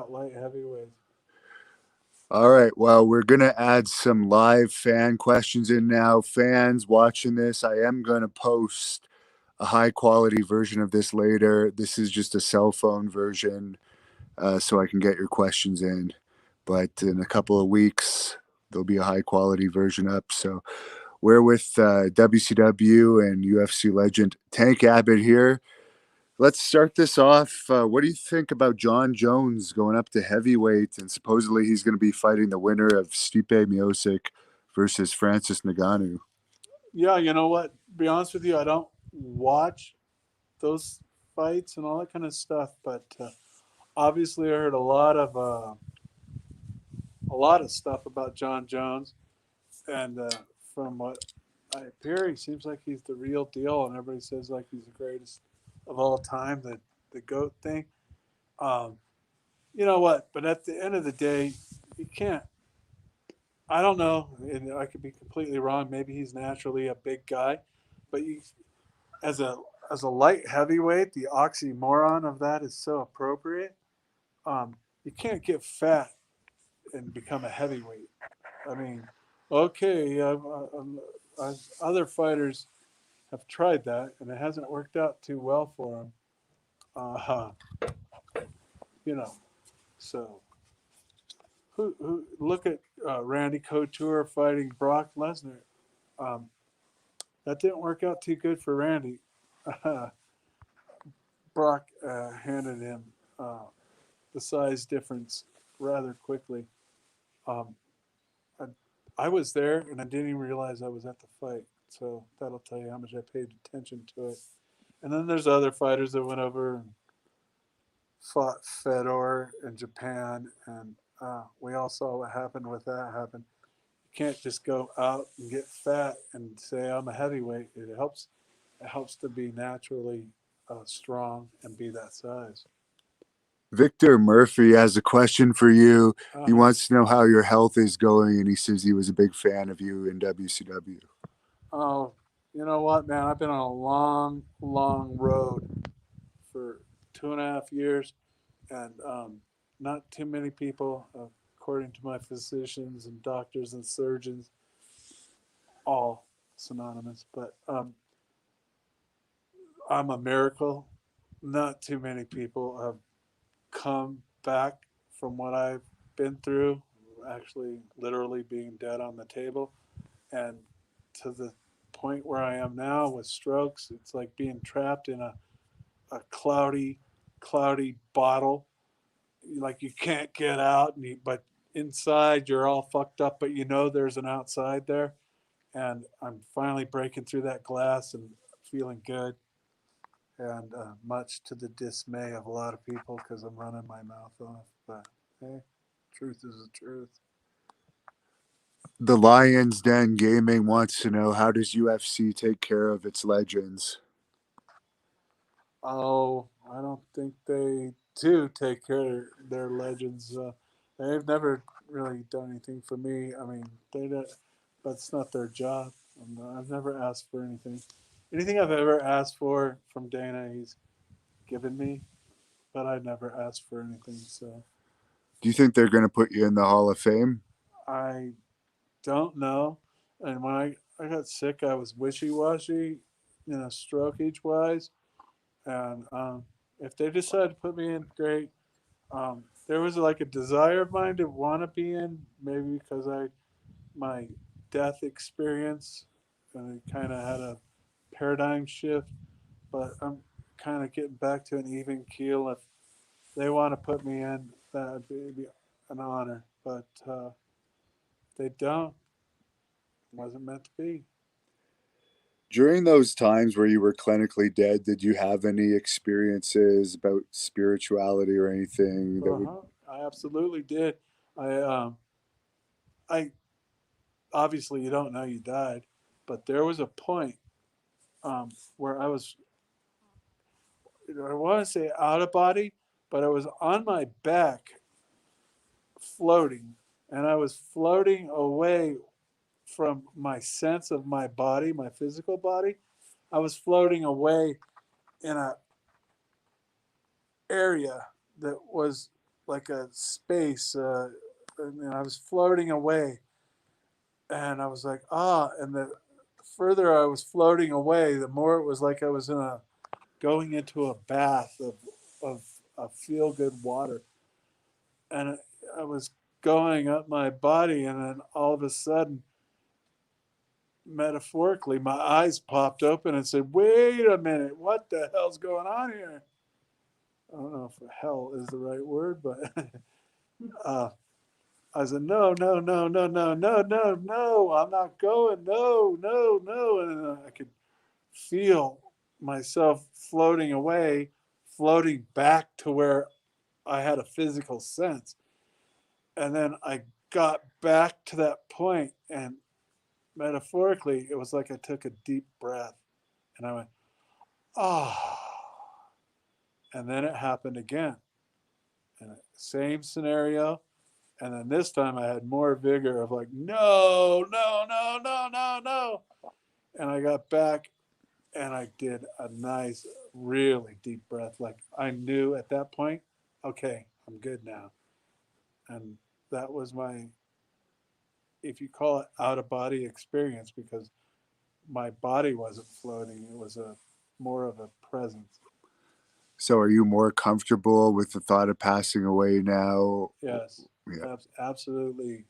light heavyweight. All right. Well, we're going to add some live fan questions in now. Fans watching this, I am going to post a high quality version of this later. This is just a cell phone version, so I can get your questions in. But in a couple of weeks, there'll be a high quality version up. So we're with WCW and UFC legend Tank Abbott here. Let's start this off. What do you think about John Jones going up to heavyweight, and supposedly he's going to be fighting the winner of Stipe Miocic versus Francis Ngannou? Yeah, you know what? Be honest with you, I don't watch those fights and all that kind of stuff, but obviously I heard a lot of stuff about John Jones, and from what I hear, he seems like he's the real deal, and everybody says like he's the greatest of all time, the goat thing. Um, you know what? But at the end of the day, you can't. I don't know, and I could be completely wrong. Maybe he's naturally a big guy, but you, as a as a light heavyweight, the oxymoron of that is so appropriate. You can't get fat and become a heavyweight. I mean, okay, other fighters have tried that, and it hasn't worked out too well for them. Uh, you know, so who look at Randy Couture fighting Brock Lesnar. Um, that didn't work out too good for Randy. Brock handed him uh, the size difference rather quickly. Um, I, I was there and I didn't even realize I was at the fight. So that'll tell you how much I paid attention to it. And then there's other fighters that went over and fought Fedor in Japan, and we all saw what happened with that happen. You can't just go out and get fat and say I'm a heavyweight. It helps to be naturally strong and be that size. Victor Murphy has a question for you. He Uh-huh. wants to know how your health is going, and he says he was a big fan of you in WCW. Oh, you know what, man? I've been on a long, long road for 2.5 years, and not too many people, according to my physicians and doctors and surgeons, all synonymous. But I'm a miracle. Not too many people have come back from what I've been through, actually, literally being dead on the table, and to the point where I am now with strokes. It's like being trapped in a cloudy bottle. Like you can't get out, but inside you're all fucked up, but you know there's an outside there. And I'm finally breaking through that glass and feeling good, and much to the dismay of a lot of people because I'm running my mouth off. But hey, truth is the truth. The Lions Den Gaming wants to know, how does UFC take care of its legends? Oh, I don't think they do take care of their legends. They've never really done anything for me. I mean, they don't, but it's not their job. I've never asked for anything. Anything I've ever asked for from Dana, he's given me, but I never asked for anything. So Do you think they're going to put you in the Hall of Fame? I don't know. And when I got sick, I was wishy washy, stroke age wise. And if they decide to put me in, great. There was like a desire of mine to want to be in, maybe because my death experience, and it kind of had a paradigm shift. But I'm kind of getting back to an even keel. If they want to put me in, that would be an honor. But if they don't, it wasn't meant to be. During those times where you were clinically dead, did you have any experiences about spirituality or anything that Uh would? huh. I absolutely did. I obviously you don't know you died, but there was a point where I was, I want to say out of body, but I was on my back floating, and I was floating away from my sense of my body, my physical body. I was floating away in a area that was like a space, and I was floating away, and I was like, ah, and the further I was floating away, the more it was like I was going into a bath of feel good water, and I was going up my body, and then all of a sudden, metaphorically, my eyes popped open and said, "Wait a minute, what the hell's going on here?" I don't know if hell is the right word, but uh, I said, "No, no, no, no, no, no, no, no, I'm not going. No, no, no," and I could feel myself floating away, floating back to where I had a physical sense. And then I got back to that point, and metaphorically, it was like I took a deep breath and I went, oh. And then it happened again. And same scenario. And then this time I had more vigor of like, no, no, no, no, no, no. And I got back and I did a nice, really deep breath. Like I knew at that point, okay, I'm good now. And that was my, if you call it out of body experience, because my body wasn't floating. It was a more of a presence. So are you more comfortable with the thought of passing away now? Yes, Yeah. absolutely.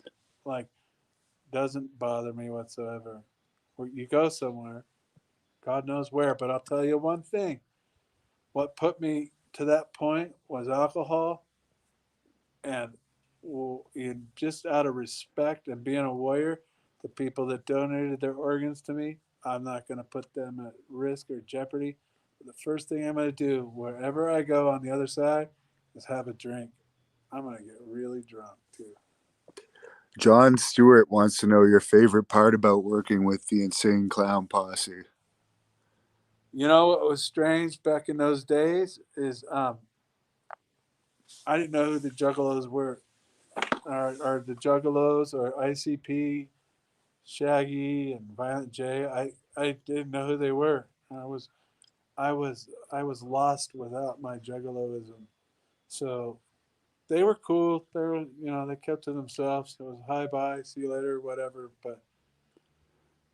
Like, doesn't bother me whatsoever. You go somewhere, God knows where, but I'll tell you one thing. What put me to that point was alcohol, and just out of respect and being a warrior, the people that donated their organs to me, I'm not going to put them at risk or jeopardy. The first thing I'm going to do wherever I go on the other side is have a drink. I'm going to get really drunk too. John Stewart wants to know your favorite part about working with the Insane Clown Posse. You know what was strange back in those days is I didn't know who the Juggalos were, or the Juggalos, or ICP, Shaggy, and Violent J. I didn't know who they were. I was lost without my Juggaloism. So they were cool. They were, they kept to themselves. It was hi bye, see you later, whatever. But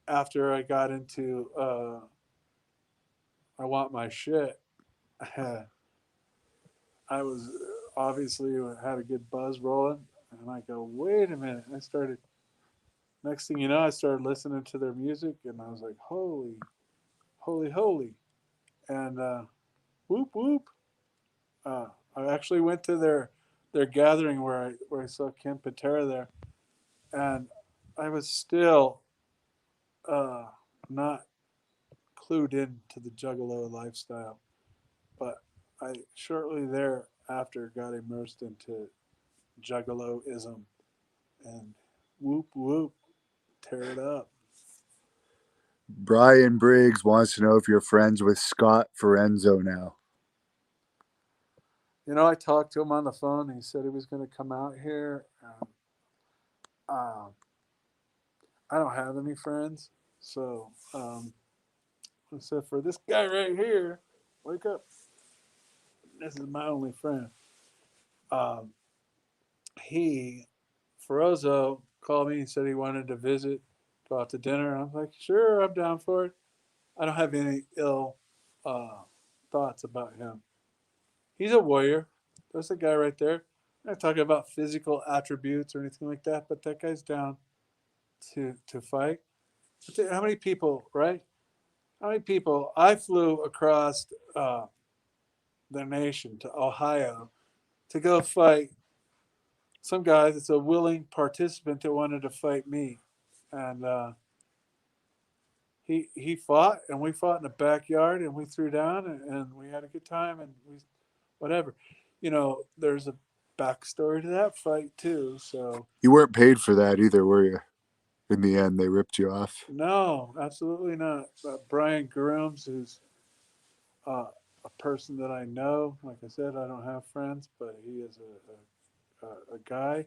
after I got into I want my shit, I was obviously had a good buzz rolling, and I go, wait a minute. I started. Next thing you know, I started listening to their music, and I was like, holy, holy, holy, and whoop whoop. Uh, I actually went to their gathering where I saw Ken Patera there, and I was still uh, not clued in to the Juggalo lifestyle, but I shortly thereafter got immersed into Juggaloism, and whoop whoop, tear it up. Brian Briggs wants to know if you're friends with Scott Forenzo now. I talked to him on the phone. He said he was going to come out here. Um, I don't have any friends, so except for this guy right here. Wake up! This is my only friend. Um, he, Ferozzo, called me and said he wanted to visit, go out to dinner. I'm like, sure, I'm down for it. I don't have any ill uh, thoughts about him. He's a warrior. There's a guy right there. I'm not talking about physical attributes or anything like that, but that guy's down to fight. How many people, right? How many people? I flew across the nation to Ohio to go fight some guy that's a willing participant that wanted to fight me, and he fought, and we fought in the backyard, and we threw down, and we had a good time, and we whatever. There's a backstory to that fight too. So You weren't paid for that either, were you? In the end, they ripped you off. no, absolutely not. Brian Grooms, who's uh, a person that I know. Like I said, I don't have friends, but he is a guy,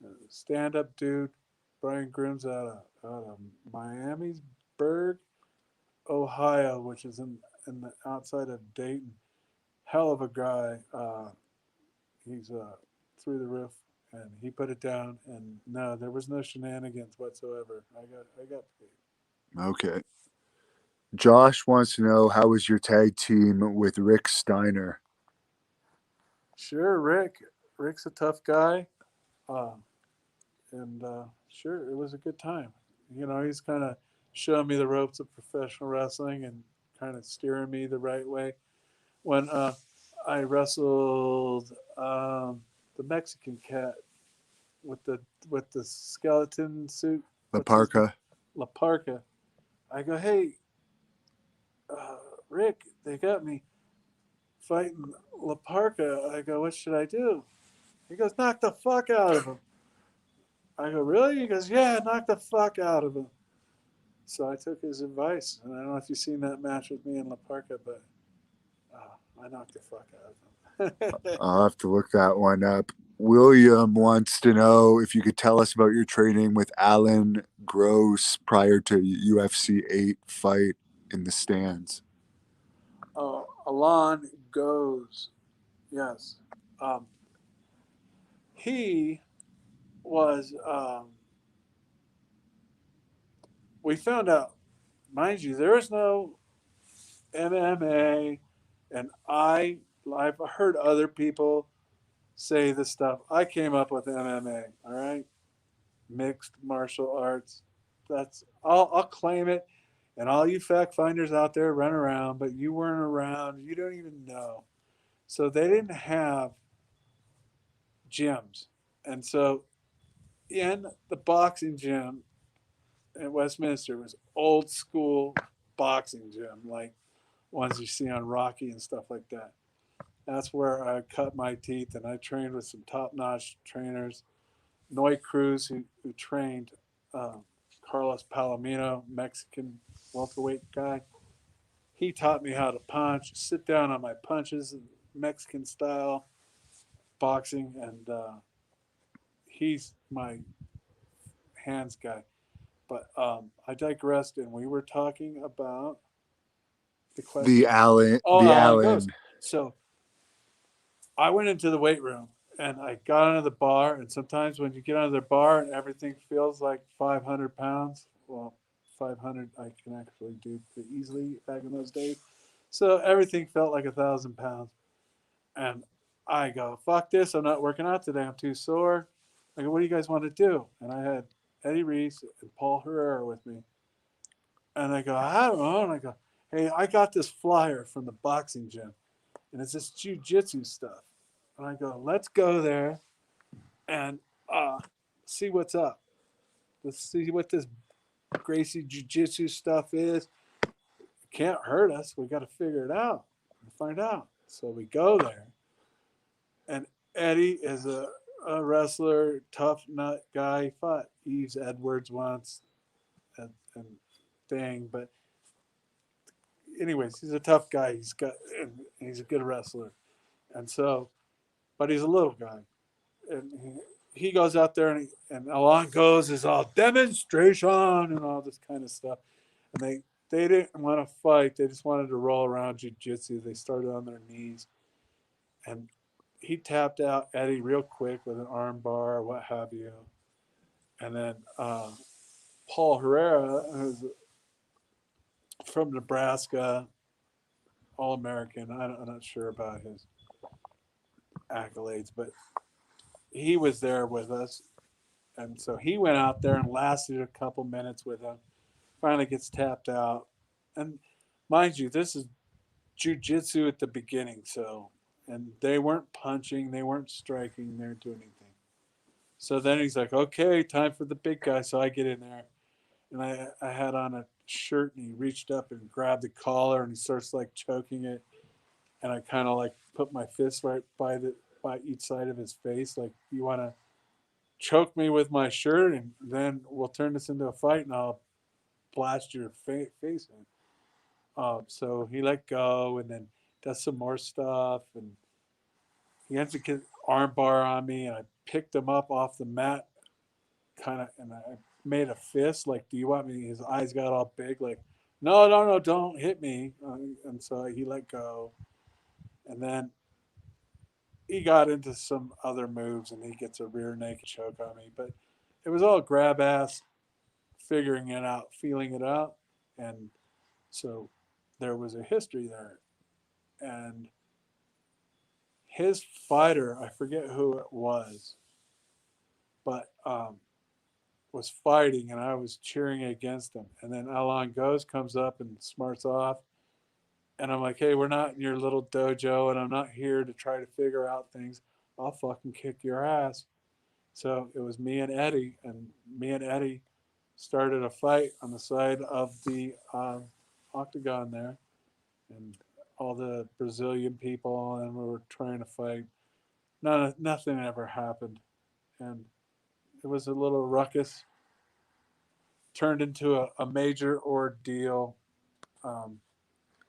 a stand-up dude. Brian Grooms out of Miamisburg, Ohio, which is in the outside of Dayton. Hell of a guy. He's through the roof, and he put it down. And no, there was no shenanigans whatsoever. I got paid. Okay. Josh wants to know, how was your tag team with Rick Steiner? Sure, Rick. Rick's a tough guy, uh, and sure, it was a good time. He's kind of showing me the ropes of professional wrestling and kind of steering me the right way. When I wrestled the Mexican cat with the skeleton suit, La what's his name? Parca? La Parca. I go, hey, uh, Rick, they got me fighting La Parca. I go, what should I do? He goes, knock the fuck out of him. I go, really? He goes, yeah, knock the fuck out of him. So I took his advice, and I don't know if you've seen that match with me and La Parca, but I knocked the fuck out of him. I'll have to look that one up. William wants to know if you could tell us about your training with Alan Gross prior to UFC 8 fight in the stands. Alon goes, yes. Um, he was, we found out, mind you, there is no MMA, and I've heard other people say this stuff. I came up with MMA, all right? Mixed martial arts. I'll claim it. And all you fact finders out there run around, but you weren't around. You don't even know. So they didn't have gyms. And so in the boxing gym at Westminster was old school boxing gym, like ones you see on Rocky and stuff like that. That's where I cut my teeth, and I trained with some top-notch trainers. Noy Cruz, who trained Carlos Palomino, Mexican welterweight guy. He taught me how to punch, sit down on my punches, Mexican style boxing, and he's my hands guy. But I digressed, and we were talking about the The question. Allen, Oh, the Alan goes. Allen, So I went into the weight room and I got onto the bar. And sometimes when you get onto the bar and everything feels like 500 pounds, well, 500 I can actually do pretty easily back in those days. So everything felt like 1,000 pounds. And I go, fuck this. I'm not working out today. I'm too sore. I go, what do you guys want to do? And I had Eddie Reese and Paul Herrera with me. And I go, I don't know. And I go, hey, I got this flyer from the boxing gym. And it's this jujitsu stuff. And I go, let's go there and see what's up. Let's see what this Gracie Jiu-Jitsu stuff is. It can't hurt us. We got to figure it out and find out. So we go there, and Eddie is a wrestler, tough nut guy. He fought Yves Edwards once and thing, but anyways, he's a tough guy. He's a good wrestler, and so, but he's a little guy, and he goes out there and along goes is all demonstration and all this kind of stuff. And they didn't want to fight. They just wanted to roll around jiu-jitsu. They started on their knees. And he tapped out Eddie real quick with an arm bar or what have you. And then Paul Herrera, who's from Nebraska, All-American. I'm not sure about his accolades, but he was there with us. And so he went out there and lasted a couple minutes with him. Finally gets tapped out. And mind you, this is jujitsu at the beginning. So, and they weren't punching, they weren't striking, they weren't doing anything. So then he's like, okay, time for the big guy. So I get in there and I had on a shirt and he reached up and grabbed the collar and he starts like choking it. And I kind of like put my fist right by each side of his face. Like, you want to choke me with my shirt and then we'll turn this into a fight and I'll blast your face in. So he let go and then does some more stuff and he ends to get arm bar on me and I picked him up off the mat kind of and I made a fist like, do you want me? His eyes got all big like, no, no, no, don't hit me. And so he let go. And then he got into some other moves and he gets a rear naked choke on me. But it was all grab ass, figuring it out, feeling it out. And so there was a history there. And his fighter, I forget who it but was fighting and I was cheering against him. And then Alon Goes comes up and smarts off. And I'm like, hey, we're not in your little dojo and I'm not here to try to figure out things. I'll fucking kick your ass. So it was me and Eddie, and me and Eddie started a fight on the side of the octagon there. And all the Brazilian people, and we were trying to fight. Nothing ever happened. And it was a little ruckus, turned into a major ordeal. Um,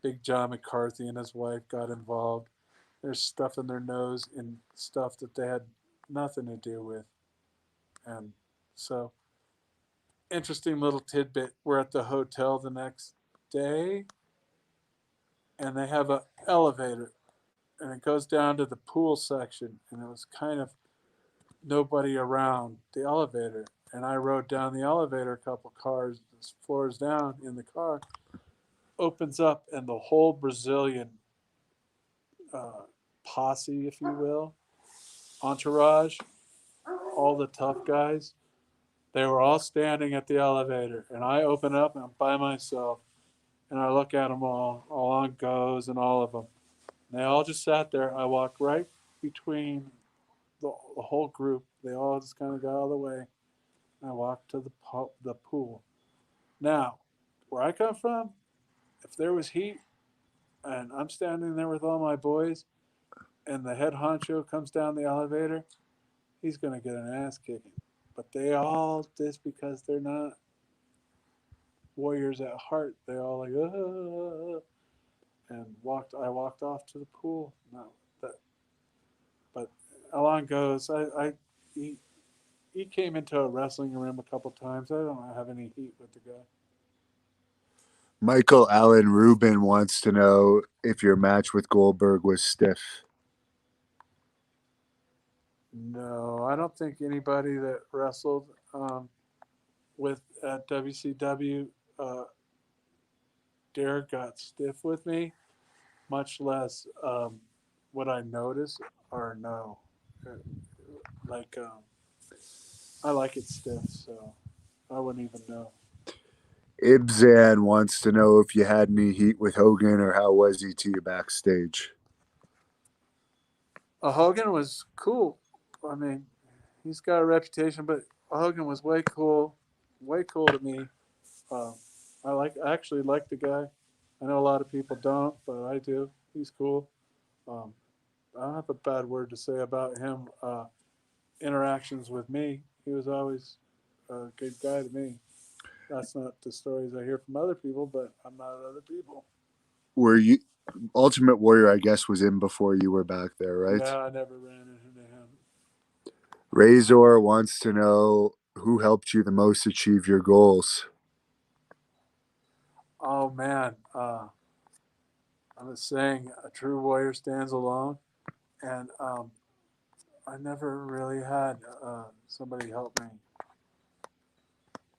Big John McCarthy and his wife got involved. There's stuff in their nose and stuff that they had nothing to do with. And so, interesting little tidbit. We're at the hotel the next day, and they have an elevator, and it goes down to the pool section, and it was kind of nobody around the elevator. And I rode down the elevator a couple floors down in the car, opens up, and the whole Brazilian uh, posse, if you will, entourage, all the tough guys, they were all standing at the elevator. And I open up and I'm by myself. And I look at them all on Goes and all of them. And they all just sat there. I walked right between the whole group. They all just kind of got out of the way. I walked to the pool. Now, where I come from, if there was heat and I'm standing there with all my boys and the head honcho comes down the elevator, he's going to get an ass kicking. But they all, just because they're not warriors at heart, they all like, and I walked off to the pool. No, that, but Alon Goes, he, he came into a wrestling room a couple times. I don't have any heat with the guy. Michael Allen Rubin wants to know if your match with Goldberg was stiff. No, I don't think anybody that wrestled with at WCW dare got stiff with me, much less would I notice or no. Uh, Like I like it stiff, so I wouldn't even know. Ibzan wants to know if you had any heat with Hogan or how was he to you backstage. Hogan was cool. I mean, he's got a reputation, but Hogan was way cool to me. Uh, I actually like the guy. I know a lot of people don't, but I do. He's cool. Um, I don't have a bad word to say about him. Interactions with me, he was always a good guy to me. That's not the stories I hear from other people, but I'm not other people. Were you Ultimate Warrior, I guess, was in before you were back there, right? Yeah, I never ran into him. Razor wants to know who helped you the most achieve your goals. Oh man, I was saying a true warrior stands alone, and I never really had somebody help me.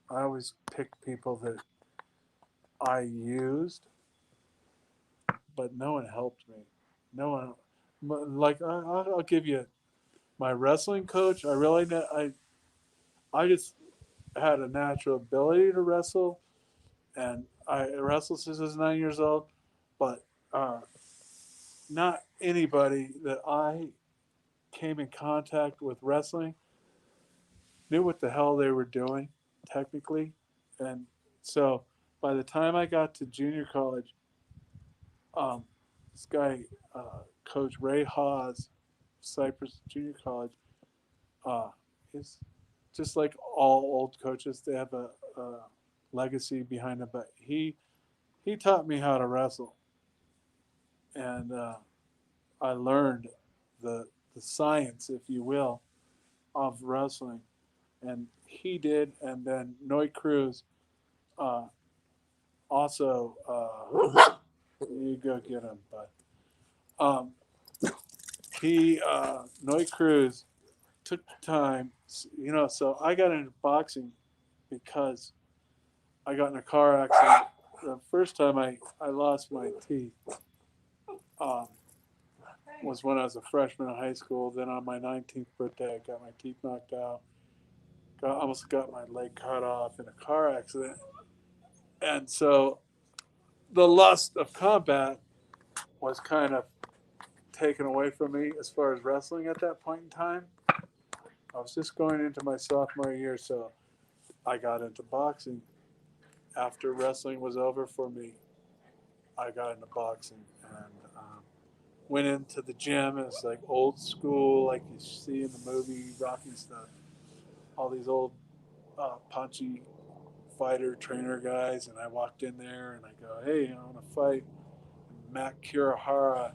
I always picked people that I used, but no one helped me. No one, like I'll give you my wrestling coach. I just had a natural ability to wrestle, and I wrestled since I was 9 years old, but uh, not anybody that I came in contact with wrestling knew what the hell they were doing technically. And so by the time I got to junior college, um, this guy, Coach Ray Hawes, Cypress Junior College, uh, is just like all old coaches. They have a legacy behind them, but he taught me how to wrestle, and I learned the science, if you will, of wrestling, and he did. And then Noy Cruz uh, also, you go get him, but Noy Cruz took the time, so I got into boxing because I got in a car accident. The first time I lost my teeth um, was when I was a freshman in high school. Then on my 19th birthday, I got my teeth knocked out. Almost got my leg cut off in a car accident. And so the lust of combat was kind of taken away from me as far as wrestling at that point in time. I was just going into my sophomore year, so I got into boxing. After wrestling was over for me, I got into boxing and went into the gym. It was like old school, like you see in the movie Rocky stuff. All these old punchy fighter trainer guys, and I walked in there and I go, "Hey, I want to fight." Matt Kurihara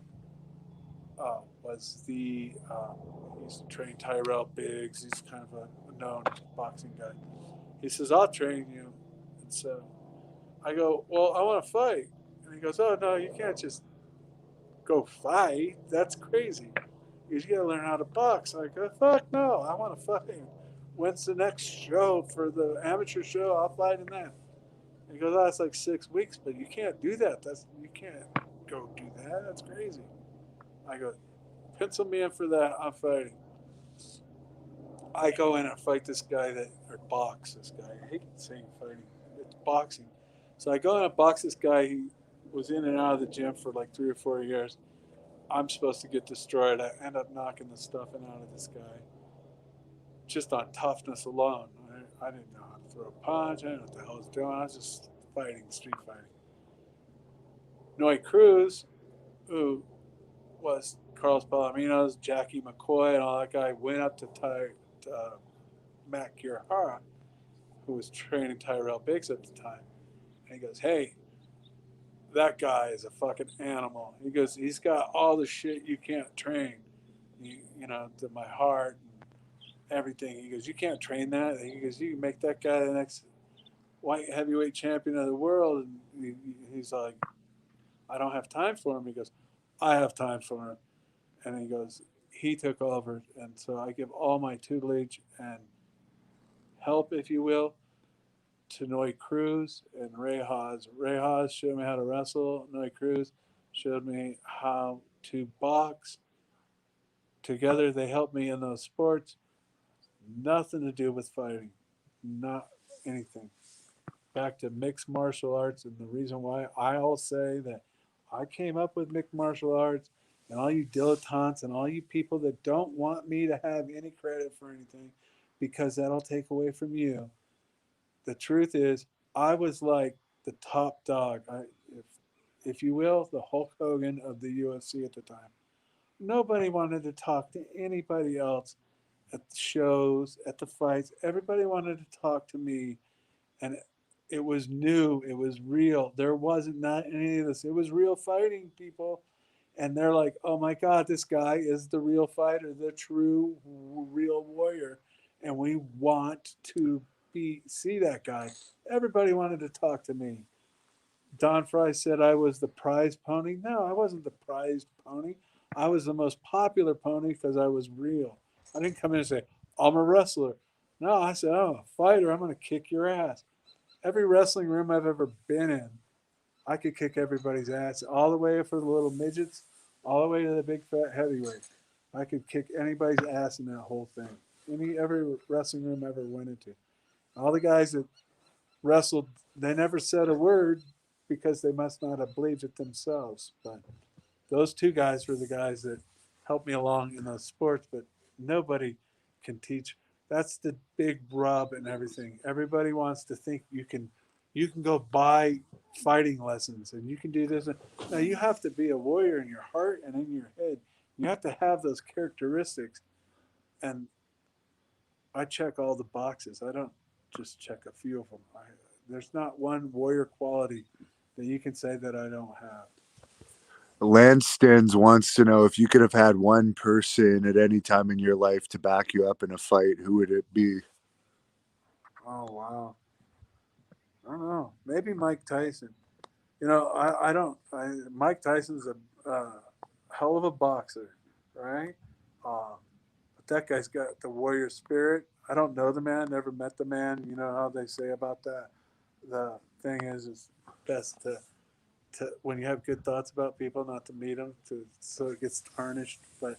was he used to train Tyrell Biggs. He's kind of a known boxing guy. He says, "I'll train you," and so I go, "Well, I want to fight," and he goes, "Oh no, you can't just go fight. That's crazy. You got to learn how to box." I go, "Fuck no, I want to fight. When's the next show for the amateur show? I'll fight in that." He goes, "Oh, that's like 6 weeks, but you can't do that. You can't go do that. That's crazy." I go, "Pencil me in for that. I'm fighting." I go in and fight this guy or box this guy. I hate saying fighting. It's boxing. So I go in and box this guy. He was in and out of the gym for like 3 or 4 years. I'm supposed to get destroyed. I end up knocking the stuffing out of this guy just on toughness alone. I didn't know how to throw a punch. I didn't know what the hell I was doing. I was just fighting, street fighting. Noy Cruz, who was Carlos Palomino's, Jackie McCoy, and all that guy, went up to Matt Kurihara, who was training Tyrell Biggs at the time. And he goes, "Hey, that guy is a fucking animal." He goes, "He's got all the shit you can't train. To my heart and everything." He goes, "You can't train that." He goes, "You can make that guy the next white heavyweight champion of the world." And he's like, "I don't have time for him." He goes, "I have time for him." And he goes, he took over. And so I give all my tutelage and help, if you will, to Noy Cruz and Ray Haas. Ray Haas showed me how to wrestle. Noy Cruz showed me how to box. Together, they helped me in those sports. Nothing to do with fighting. Not anything. Back to mixed martial arts, and the reason why I'll say that I came up with mixed martial arts, and all you dilettantes and all you people that don't want me to have any credit for anything because that'll take away from you. The truth is, I was like the top dog, if you will, the Hulk Hogan of the UFC at the time. Nobody wanted to talk to anybody else at the shows, at the fights. Everybody wanted to talk to me, and it was new. It was real. There wasn't not any of this. It was real fighting, people, and they're like, "Oh my God, this guy is the real fighter, the true, real warrior," and we want to see that guy. Everybody wanted to talk to me. Don Fry said I was the prized pony. No, I wasn't the prized pony. I was the most popular pony because I was real. I didn't come in and say, "I'm a wrestler." No, I said, "I'm a fighter. I'm going to kick your ass." Every wrestling room I've ever been in, I could kick everybody's ass, all the way for the little midgets, all the way to the big fat heavyweight. I could kick anybody's ass in that whole thing. Every wrestling room I ever went into. All the guys that wrestled, they never said a word because they must not have believed it themselves. But those two guys were the guys that helped me along in those sports, but nobody can teach. That's the big rub and everything. Everybody wants to think you can go buy fighting lessons and you can do this. Now you have to be a warrior in your heart and in your head. You have to have those characteristics. And I check all the boxes. I don't just check a few of them. There's not one warrior quality that you can say that I don't have. Landstons wants to know if you could have had one person at any time in your life to back you up in a fight, who would it be? Oh wow. I don't know. Maybe Mike Tyson. I don't. Mike Tyson's a hell of a boxer. right? But that guy's got the warrior spirit. I don't know the man, never met the man. You know how they say about that. The thing is, it's best to when you have good thoughts about people, not to meet them, so it gets tarnished. But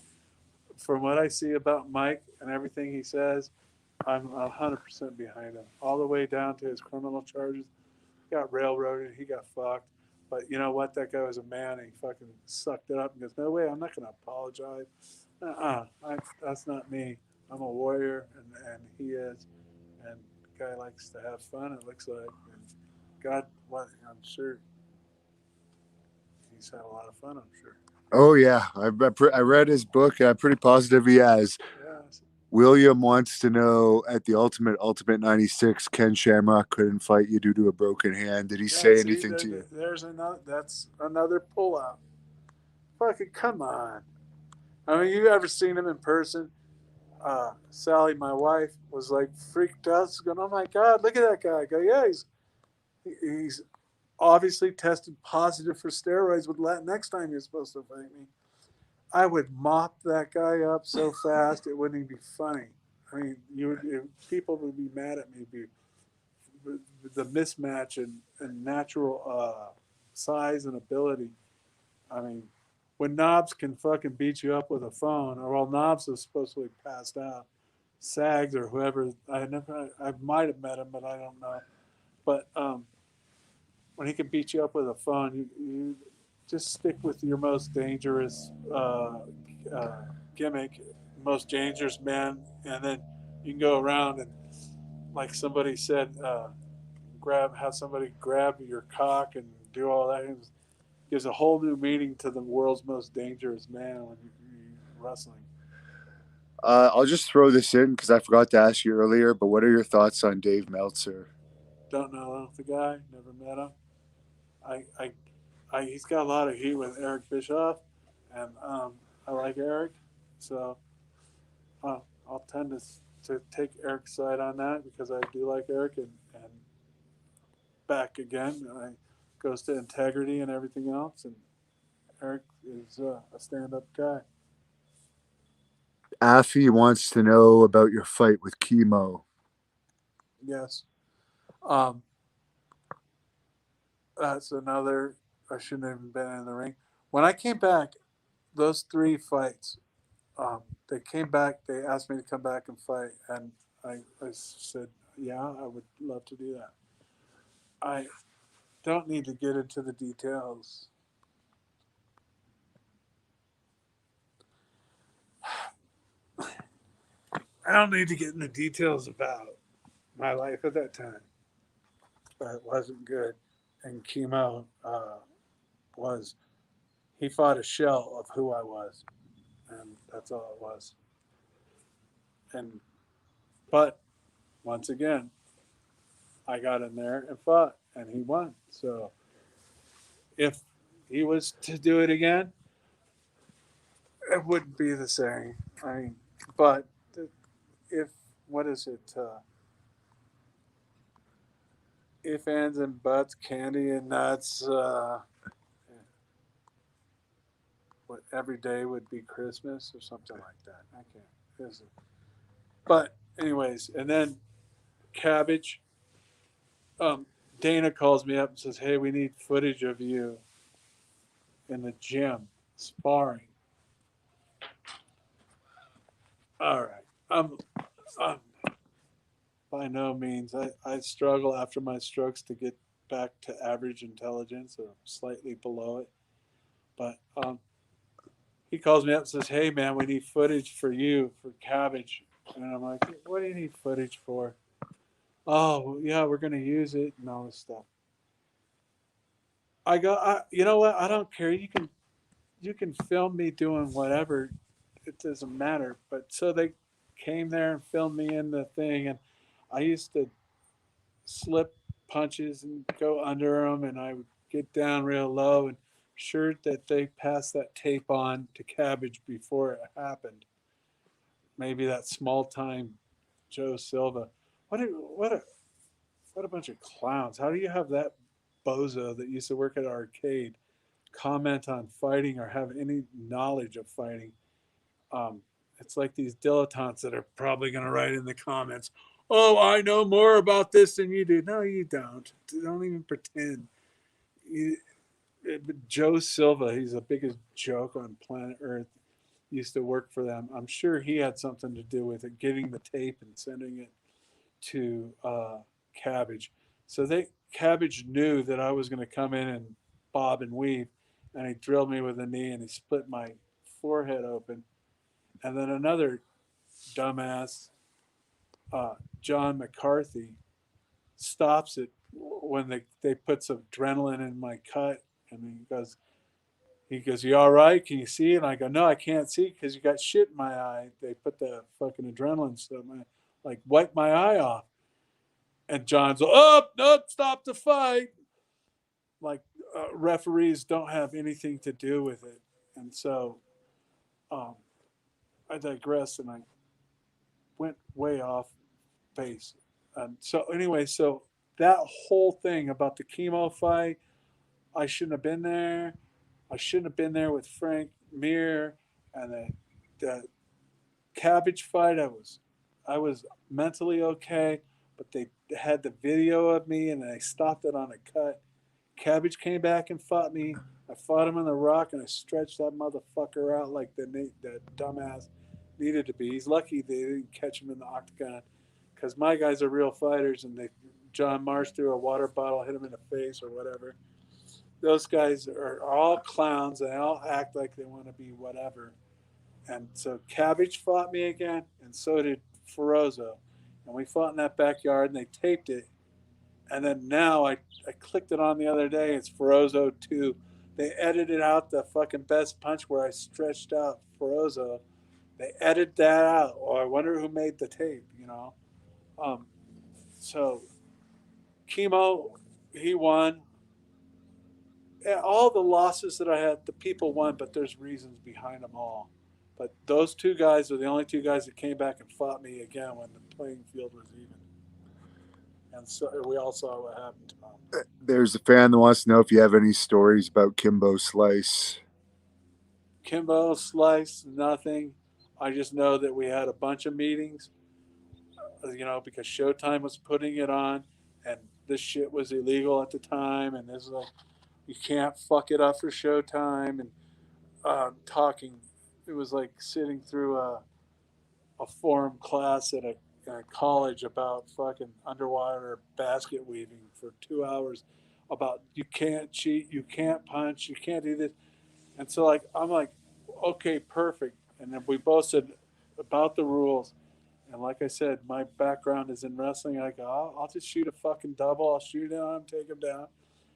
from what I see about Mike and everything he says, I'm 100% behind him, all the way down to his criminal charges. He got railroaded, he got fucked. But you know what? That guy was a man, and he fucking sucked it up and goes, "No way, I'm not going to apologize. That's not me. I'm a warrior, and he is. And the guy likes to have fun, it looks like. And God, what? I'm sure he's had a lot of fun, I'm sure. Oh yeah, I read his book. I'm pretty positive he has. Yes. William wants to know at the Ultimate 96, Ken Shamrock couldn't fight you due to a broken hand. Did he Yeah, say see, anything to you? there's another, that's another pullout. Fucking come on. I mean, you ever seen him in person? Sally, my wife, was like freaked out. She's going, "Oh my God, look at that guy." I go, "Yeah, he's obviously tested positive for steroids. With next time you're supposed to fight me, I would mop that guy up so fast it wouldn't even be funny. I mean, people would be mad at me. The mismatch and natural size and ability. I mean, when Knobs can fucking beat you up with a phone, or well, Knobs is supposed to be passed out. Sags or whoever, I might have met him, but I don't know. But when he can beat you up with a phone, you just stick with your most dangerous gimmick, most dangerous man, and then you can go around and, like somebody said, have somebody grab your cock and do all that. It gives a whole new meaning to the world's most dangerous man when you're wrestling. I'll just throw this in because I forgot to ask you earlier. But what are your thoughts on Dave Meltzer? Don't know the guy, never met him. I, I, he's got a lot of heat with Eric Bischoff, and I like Eric, so I'll tend to take Eric's side on that because I do like Eric, and back again, I goes to integrity and everything else, and Eric is a stand-up guy. Affy wants to know about your fight with Chemo. Yes, um, that's another. I shouldn't have even been in the ring. When I came back, those three fights, they came back. They asked me to come back and fight, and I said, "Yeah, I would love to do that." I don't need to get into the details. I don't need to get in the details about my life at that time, but it wasn't good. And Chemo was he fought a shell of who I was, and that's all it was. And but once again, I got in there and fought, and he won. So if he was to do it again, it wouldn't be the same. I mean, but if what is it? If ands and buts, candy and nuts. What every day would be Christmas or something like that. I can't. But anyways, and then cabbage. Dana calls me up and says, "Hey, we need footage of you in the gym sparring." All right. I'm by no means. I struggle after my strokes to get back to average intelligence or slightly below it. But he calls me up and says, "Hey, man, we need footage for you for cabbage." And I'm like, "What do you need footage for?" "Oh, yeah, we're going to use it and all this stuff." I go, "You know what? I don't care. You can film me doing whatever. It doesn't matter." But so they came there and filmed me in the thing, and I used to slip punches and go under them, and I would get down real low and sure that they passed that tape on to Cabbage before it happened. Maybe that small time Joe Silva. What a bunch of clowns. How do you have that bozo that used to work at an arcade comment on fighting or have any knowledge of fighting? It's like these dilettantes that are probably going to write in the comments, "Oh, I know more about this than you do." No, you don't. Don't even pretend. You, Joe Silva, he's the biggest joke on planet Earth. Used to work for them. I'm sure he had something to do with it, getting the tape and sending it to Cabbage. So Cabbage knew that I was going to come in and bob and weave, and he drilled me with a knee and he split my forehead open. And then another dumbass, John McCarthy, stops it when they put some adrenaline in my cut, and he goes, "You all right? Can you see?" And I go, "No, I can't see because you got shit in my eye. They put the fucking adrenaline stuff, like wipe my eye off." And John's, "Oh, nope, stop the fight." Like referees don't have anything to do with it, and so um, I digress, and I went way off base. And so anyway, so that whole thing about the Chemo fight, I shouldn't have been there. I shouldn't have been there with Frank Mir, and the Cabbage fight. I was mentally okay, but they had the video of me, and they stopped it on a cut. Cabbage came back and fought me. I fought him on the rock, and I stretched that motherfucker out like that dumbass needed to be. He's lucky they didn't catch him in the octagon, because my guys are real fighters, and John Marsh threw a water bottle, hit him in the face or whatever. Those guys are all clowns. They all act like they want to be whatever. And so Cabbage fought me again, and so did Ferozzo. And we fought in that backyard, and they taped it. And then now I clicked it on the other day. It's Ferozzo 2. They edited out the fucking best punch where I stretched out Ferozzo. They edited that out. Or I wonder who made the tape. Um, so Chemo, he won. All the losses that I had, the people won, but there's reasons behind them all. But those two guys are the only two guys that came back and fought me again when the playing field was even. And so we all saw what happened to them. There's a fan that wants to know if you have any stories about Kimbo Slice. Kimbo Slice, nothing. I just know that we had a bunch of meetings, because Showtime was putting it on, and this shit was illegal at the time, and this is like, you can't fuck it up for Showtime, and talking. It was like sitting through a forum class at a college about fucking underwater basket weaving for 2 hours about you can't cheat, you can't punch, you can't do this. And so I'm like, okay, perfect. And then we both said about the rules. And like I said, my background is in wrestling. I go, I'll just shoot a fucking double. I'll shoot it on him, take him down,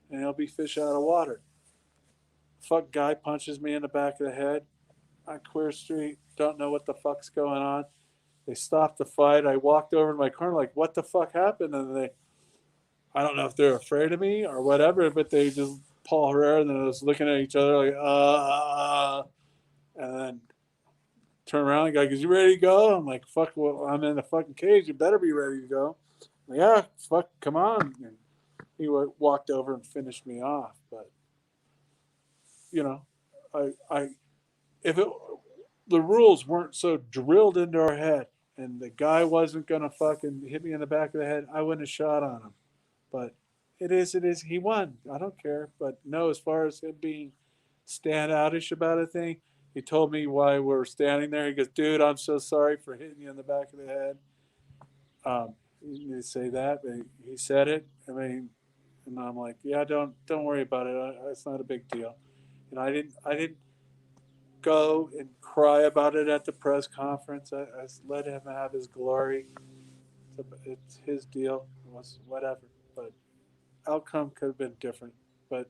and he'll be fish out of water. Fuck guy punches me in the back of the head on Queer Street. Don't know what the fuck's going on. They stopped the fight. I walked over to my corner like, what the fuck happened? And I don't know if they're afraid of me or whatever, but they just, Paul Herrera and then I was looking at each other like, and then turn around. The guy goes, "You ready to go?" I'm like, "Fuck, well, I'm in the fucking cage. You better be ready to go." I'm like, yeah, fuck, come on. And he walked over and finished me off. But you know, I if the rules weren't so drilled into our head, and the guy wasn't gonna fucking hit me in the back of the head, I wouldn't have shot on him. But it is, it is. He won. I don't care. But no, as far as him being standoutish about a thing, he told me why we're standing there. He goes, "Dude, I'm so sorry for hitting you in the back of the head." He didn't say that, but he said it. I mean, and I'm like, "Yeah, don't worry about it. It's not a big deal." And I didn't go and cry about it at the press conference. I let him have his glory. It's his deal. It was whatever. But outcome could have been different. But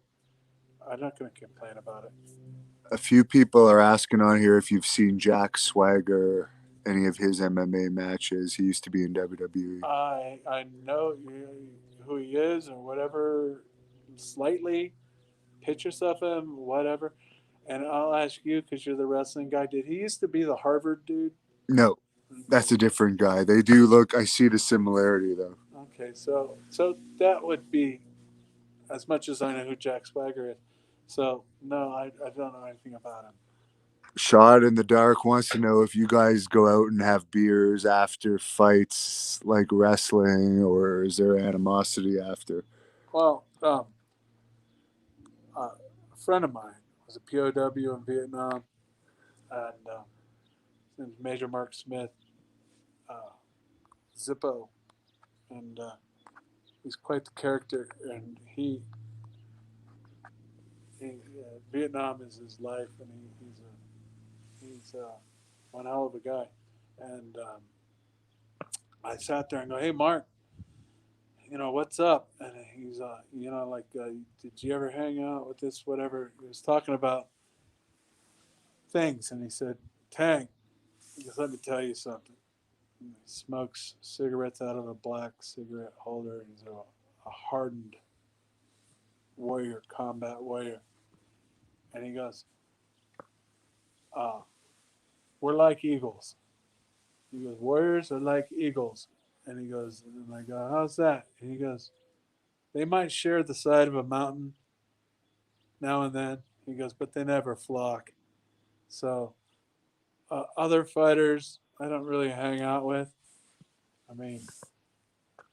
I'm not going to complain about it. A few people are asking on here if you've seen Jack Swagger, any of his MMA matches. He used to be in WWE. I know who he is or whatever, slightly. Pictures of him, whatever. And I'll ask you because you're the wrestling guy. Did he used to be the Harvard dude? No, that's a different guy. They do look. I see the similarity though. Okay, so that would be as much as I know who Jack Swagger is. So no, I don't know anything about him. Shot in the Dark wants to know if you guys go out and have beers after fights like wrestling, or is there animosity after? Well, a friend of mine was a POW in Vietnam, and his name's Major Mark Smith, uh, Zippo, and he's quite the character. And Vietnam is his life, and he's one hell of a guy. And I sat there and go, "Hey, Mark, what's up?" And he's, did you ever hang out with this, whatever? He was talking about things, and he said, "Tank, just let me tell you something." And he smokes cigarettes out of a black cigarette holder. He's a hardened warrior, combat warrior. And he goes, uh, "We're like eagles." He goes, "Warriors are like eagles." And he goes, and I go, "How's that?" And he goes, "They might share the side of a mountain now and then." He goes, "But they never flock." So other fighters, I don't really hang out with. I mean,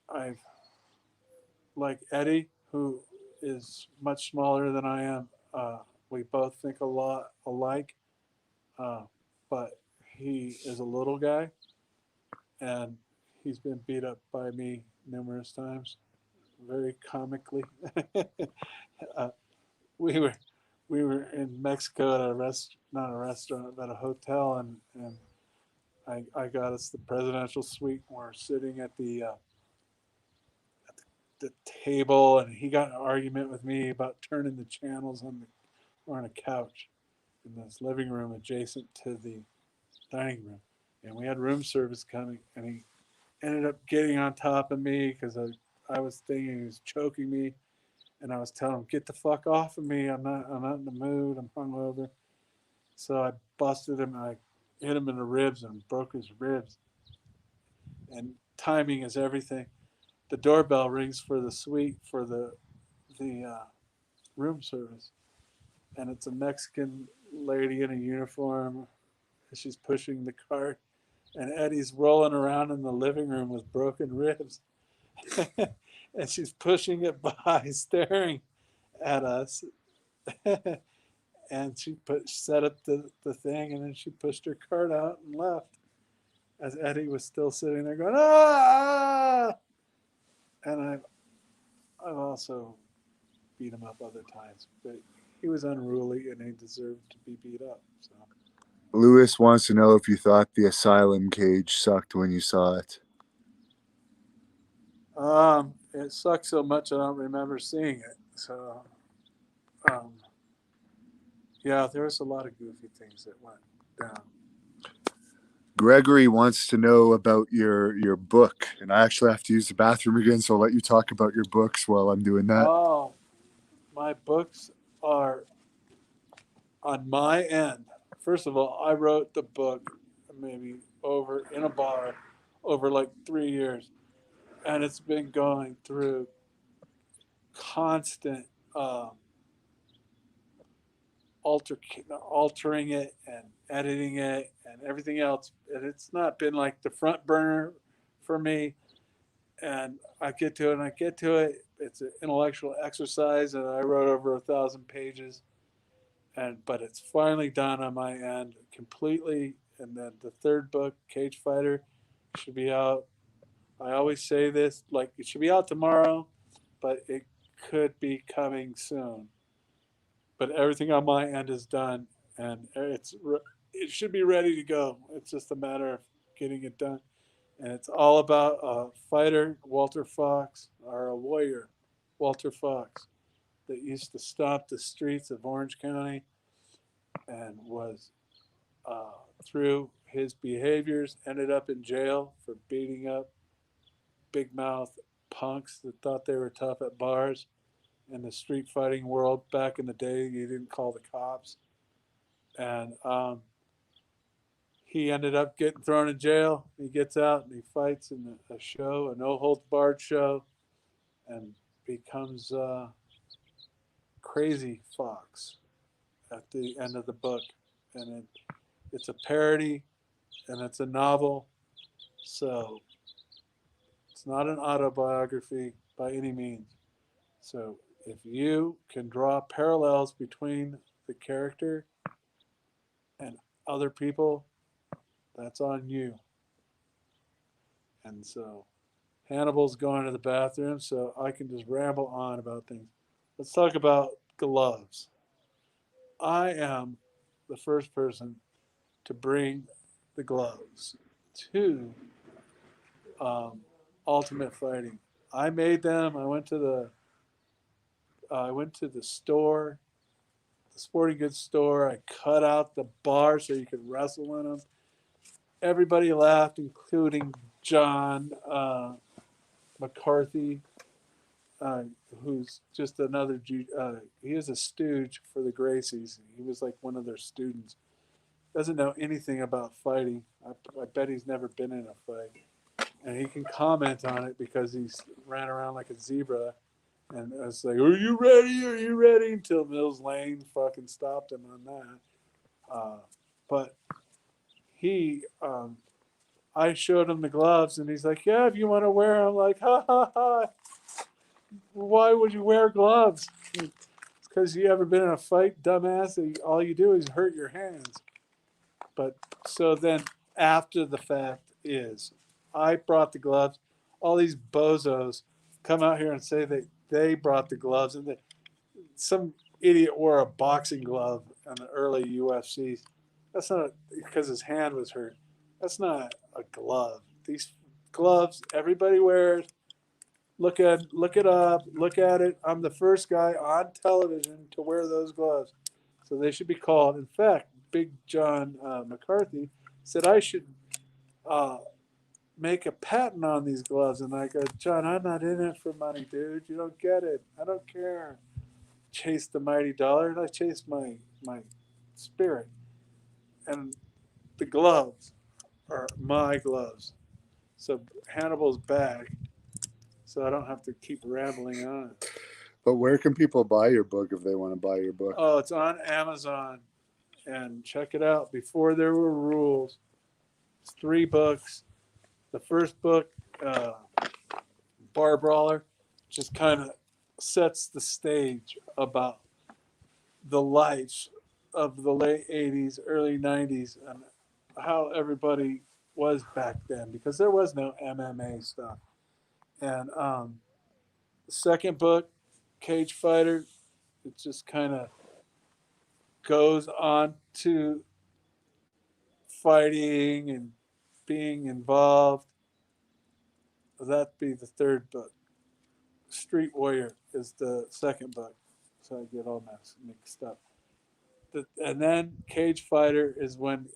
I like Eddie, who is much smaller than I am. We both think a lot alike, uh, but he is a little guy, and he's been beat up by me numerous times, very comically. uh, we were we were in Mexico at a not a restaurant, but a hotel, and I got us the presidential suite. And we're sitting at the table, and he got in an argument with me about turning the channels on a couch in this living room adjacent to the dining room, and we had room service coming, and he ended up getting on top of me because I was thinking he was choking me, and I was telling him, "Get the fuck off of me! I'm not in the mood. I'm hungover." So I busted him. I hit him in the ribs and broke his ribs. And timing is everything. The doorbell rings for the suite for the room service, and it's a Mexican lady in a uniform. She's pushing the cart, and Eddie's rolling around in the living room with broken ribs, and she's pushing it by, staring at us. And she set up the thing, and then she pushed her cart out and left as Eddie was still sitting there going, "Ah!" And I've also beat him up other times, but he was unruly and he deserved to be beat up. So Lewis wants to know if you thought the Asylum Cage sucked when you saw it. it sucked so much I don't remember seeing it. So um, yeah, there was a lot of goofy things that went down. Gregory wants to know about your book, and I actually have to use the bathroom again, so I'll let you talk about your books while I'm doing that. Oh, my books are on my end. First of all, I wrote the book maybe over in a bar over like 3 years, and it's been going through constant uh, altering it and editing it and everything else. And it's not been like the front burner for me. And I get to it and I get to it. It's an intellectual exercise, and I wrote over 1,000 pages. But it's finally done on my end completely. And then the third book, Cage Fighter, should be out. I always say this, like it should be out tomorrow, but it could be coming soon. But everything on my end is done, and it should be ready to go. It's just a matter of getting it done, and it's all about a fighter, Walter Fox, or a warrior, Walter Fox, that used to stomp the streets of Orange County and was uh, through his behaviors ended up in jail for beating up big mouth punks that thought they were tough at bars. In the street fighting world back in the day, you didn't call the cops, and he ended up getting thrown in jail. He gets out and he fights in a show, a no holds barred show, and becomes Crazy Fox at the end of the book. And It's a parody, and it's a novel, so it's not an autobiography by any means. So if you can draw parallels between the character and other people, that's on you. And so Hannibal's going to the bathroom, so I can just ramble on about things. Let's talk about gloves. I am the first person to bring the gloves to um, Ultimate Fighting. I made them. I went to the store, the sporting goods store. I cut out the bar so you could wrestle in them. Everybody laughed, including John McCarthy, uh, who's just another. He is a stooge for the Gracies. He was like one of their students. Doesn't know anything about fighting. I bet he's never been in a fight, and he can comment on it because he's ran around like a zebra. And I was like, "Are you ready? Are you ready?" Until Mills Lane fucking stopped him on that. But he, I showed him the gloves, and he's like, "Yeah, if you want to wear them." I'm like, "Ha ha ha! Why would you wear gloves?" It's because you ever been in a fight, dumbass. All you do is hurt your hands. But so then after the fact is, I brought the gloves. All these bozos come out here and say that they brought the gloves, and that some idiot wore a boxing glove in the early UFCs. That's not because his hand was hurt. That's not a glove. These gloves, everybody wears. Look it up. Look at it. I'm the first guy on television to wear those gloves, so they should be called. In fact, Big John McCarthy said I should uh, make a patent on these gloves, and I go, John, I'm not in it for money, dude. You don't get it. I don't care. Chase the mighty dollar, and I chase my spirit. And the gloves are my gloves. So Hannibal's back, so I don't have to keep rambling on. But where can people buy your book if they want to buy your book? Oh, it's on Amazon, and check it out. Before there were rules, it's 3 books. The first book, uh, Bar Brawler, just kind of sets the stage about the life of the late 80s, early 90s, and how everybody was back then because there was no MMA stuff. And the second book, Cage Fighter, it just kind of goes on to fighting and being involved. That'd be the third book. Street Warrior is the second book. So I get all mixed up. And then Cage Fighter is when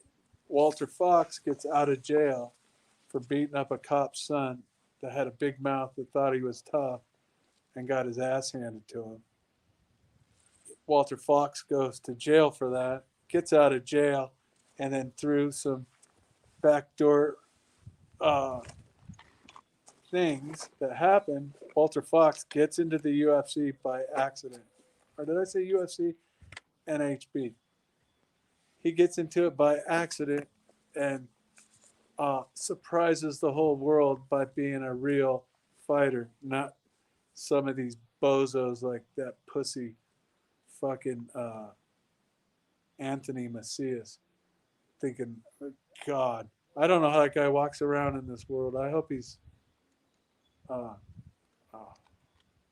Walter Fox gets out of jail for beating up a cop's son that had a big mouth that thought he was tough and got his ass handed to him. Walter Fox goes to jail for that, gets out of jail, and then through some backdoor uh, things that happen, Walter Fox gets into the UFC by accident. Or did I say UFC? NHB. He gets into it by accident and surprises the whole world by being a real fighter, not some of these bozos like that pussy fucking Anthony Macias thinking, God, I don't know how that guy walks around in this world. I hope he's uh, uh,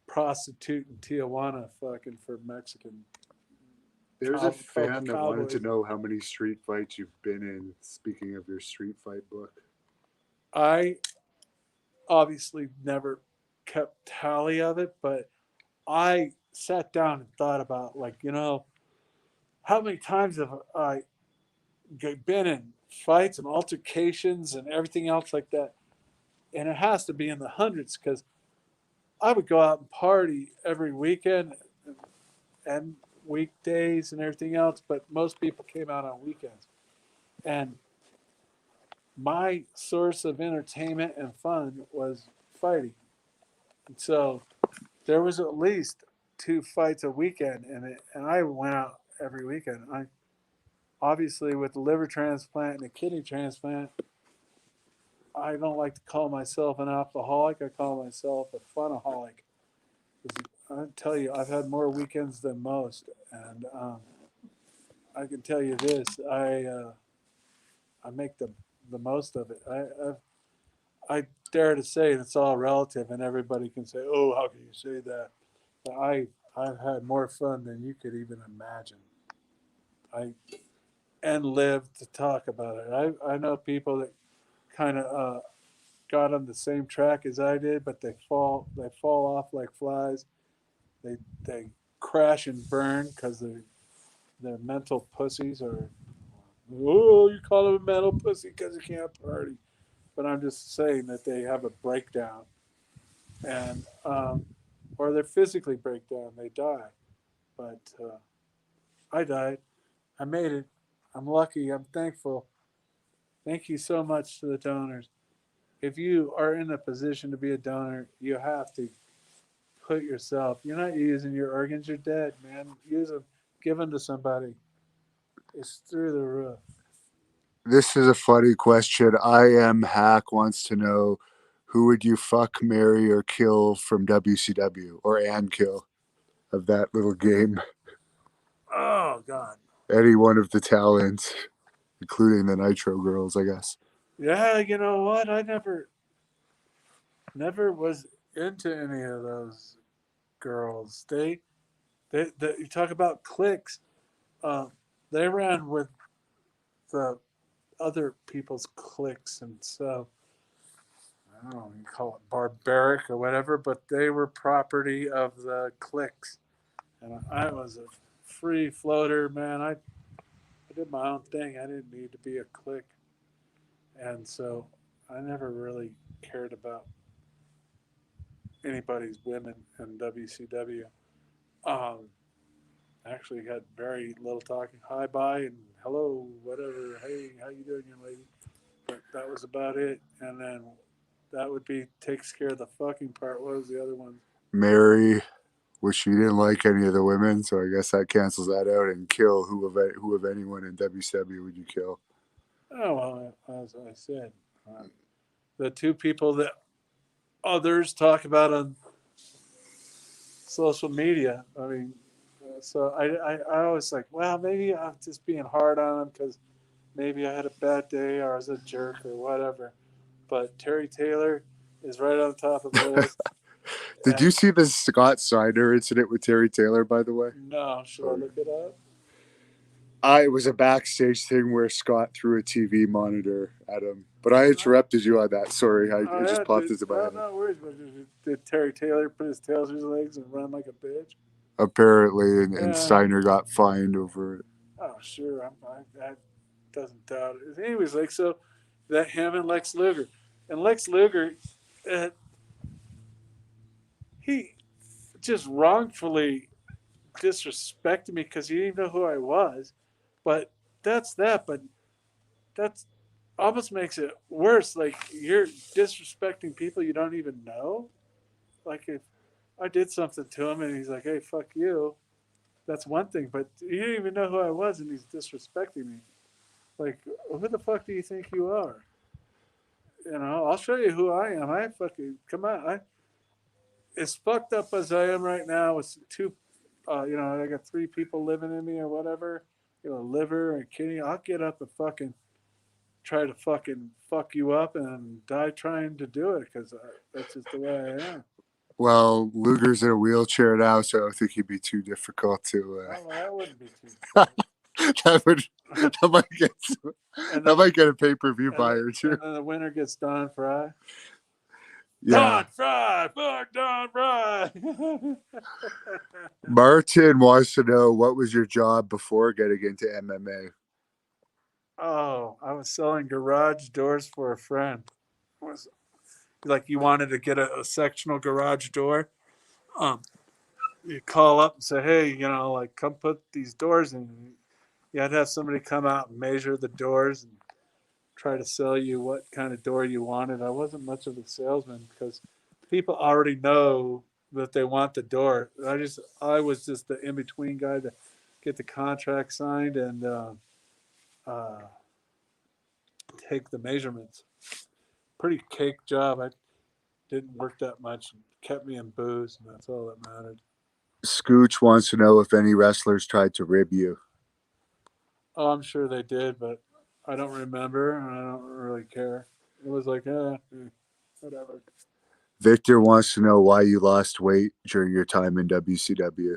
prostitute in Tijuana fucking for Mexican. There's a fan that wanted to Cowboys. know how many street fights you've been in. Speaking of your street fight book, I obviously never kept tally of it, but I sat down and thought about, like, how many times have I been in fights and altercations and everything else like that? And it has to be in the hundreds because I would go out and party every weekend and weekdays and everything else, but most people came out on weekends. And my source of entertainment and fun was fighting. And so there was at least 2 fights a weekend, and I went out every weekend. obviously with the liver transplant and the kidney transplant, I don't like to call myself an alcoholic. I call myself a funaholic. I tell you, I've had more weekends than most, and I can tell you this: I make the most of it. I dare to say it's all relative, and everybody can say, "Oh, how can you say that?" But I've had more fun than you could even imagine. I and live to talk about it. I know people that kind of got on the same track as I did, but they fall off like flies. They crash and burn because they're mental pussies, or oh, you call them a mental pussy because you can't party. But I'm just saying that they have a breakdown, and or they physically break down, they die. But I died. I made it. I'm lucky. I'm thankful. Thank you so much to the donors. If you are in a position to be a donor, you have to put yourself. You're not using your organs. You're dead, man. Use them. Give them to somebody. It's through the roof. This is a funny question. I am Hack wants to know who would you fuck, marry, or kill from WCW or and kill of that little game? Oh God. Any one of the talents, including the Nitro girls, I guess. Yeah, you know what? I never was into any of those girls. They you talk about cliques. Uh, they ran with the other people's cliques, and so I don't know, you call it barbaric or whatever, but they were property of the cliques. And I was a free floater, man. I did my own thing. I didn't need to be a clique. And so I never really cared about anybody's women in WCW. Um, actually had very little talking. Hi, bye, and hello, whatever. Hey, how you doing, young lady? But that was about it. And then that would be takes care of the fucking part. What was the other one? Marry, which you didn't like any of the women, so I guess that cancels that out. And kill, who of anyone in WCW would you kill? Oh, well, as I said, the two people that others talk about on social media. I mean, so I always like, well, maybe I'm just being hard on them because maybe I had a bad day or I was a jerk or whatever. But Terry Taylor is right on top of the list. Did you see the Scott Steiner incident with Terry Taylor, by the way? No, should I look it up? It was a backstage thing where Scott threw a TV monitor at him. But I interrupted you on that. Sorry, it just popped into my head. No worries. But did Terry Taylor put his tail through his legs and run like a bitch? Apparently, and Yeah. Steiner got fined over it. Oh, sure. That doesn't doubt it. Anyways, like, so that him and Lex Luger. And Lex Luger, he just wrongfully disrespected me because he didn't even know who I was. But that's that. But that's almost makes it worse. Like, you're disrespecting people you don't even know. Like, if I did something to him and he's like, hey, fuck you, that's one thing. But he didn't even know who I was and he's disrespecting me. Like, who the fuck do you think you are? You know, I'll show you who I am. I fucking come on. As fucked up as I am right now with two, I got three people living in me or whatever. Liver and kidney. I'll get up and fucking try to fucking fuck you up and die trying to do it because that's just the way I am. Well, Luger's in a wheelchair now, so I don't think he'd be too difficult to. Well, that wouldn't be too. that might get a pay-per-view buyer too. And then the winner gets Don Fry. Yeah. Don Fry, fuck Don Fry. Martin wants to know, what was your job before getting into MMA? Oh, I was selling garage doors for a friend. It was like you wanted to get a sectional garage door. You call up and say, hey, like, come put these doors in. You had to have somebody come out and measure the doors and try to sell you what kind of door you wanted. I wasn't much of a salesman because people already know that they want the door. I was just the in between guy to get the contract signed and uh, take the measurements. Pretty cake job. I didn't work that much. Kept me in booze, and that's all that mattered. Scooch wants to know if any wrestlers tried to rib you. Oh, I'm sure they did, but I don't remember, and I don't really care. It was like, whatever. Victor wants to know why you lost weight during your time in WCW.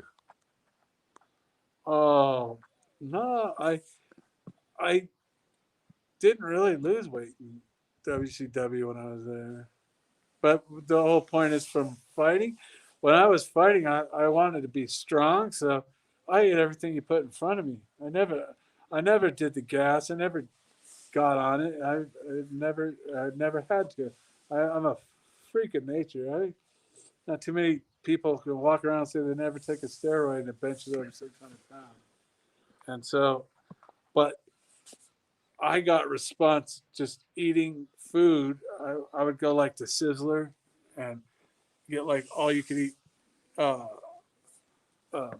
Oh no, I didn't really lose weight in WCW when I was there. But the whole point is from fighting. When I was fighting, I wanted to be strong, so I ate everything you put in front of me. I never did the gas. I never got on it. I never had to. I'm a freak of nature. Not too many people can walk around and say they never take a steroid and it benches over 600 pounds. And so, but I got response just eating food. I would go like to Sizzler and get like all you could eat uh, uh,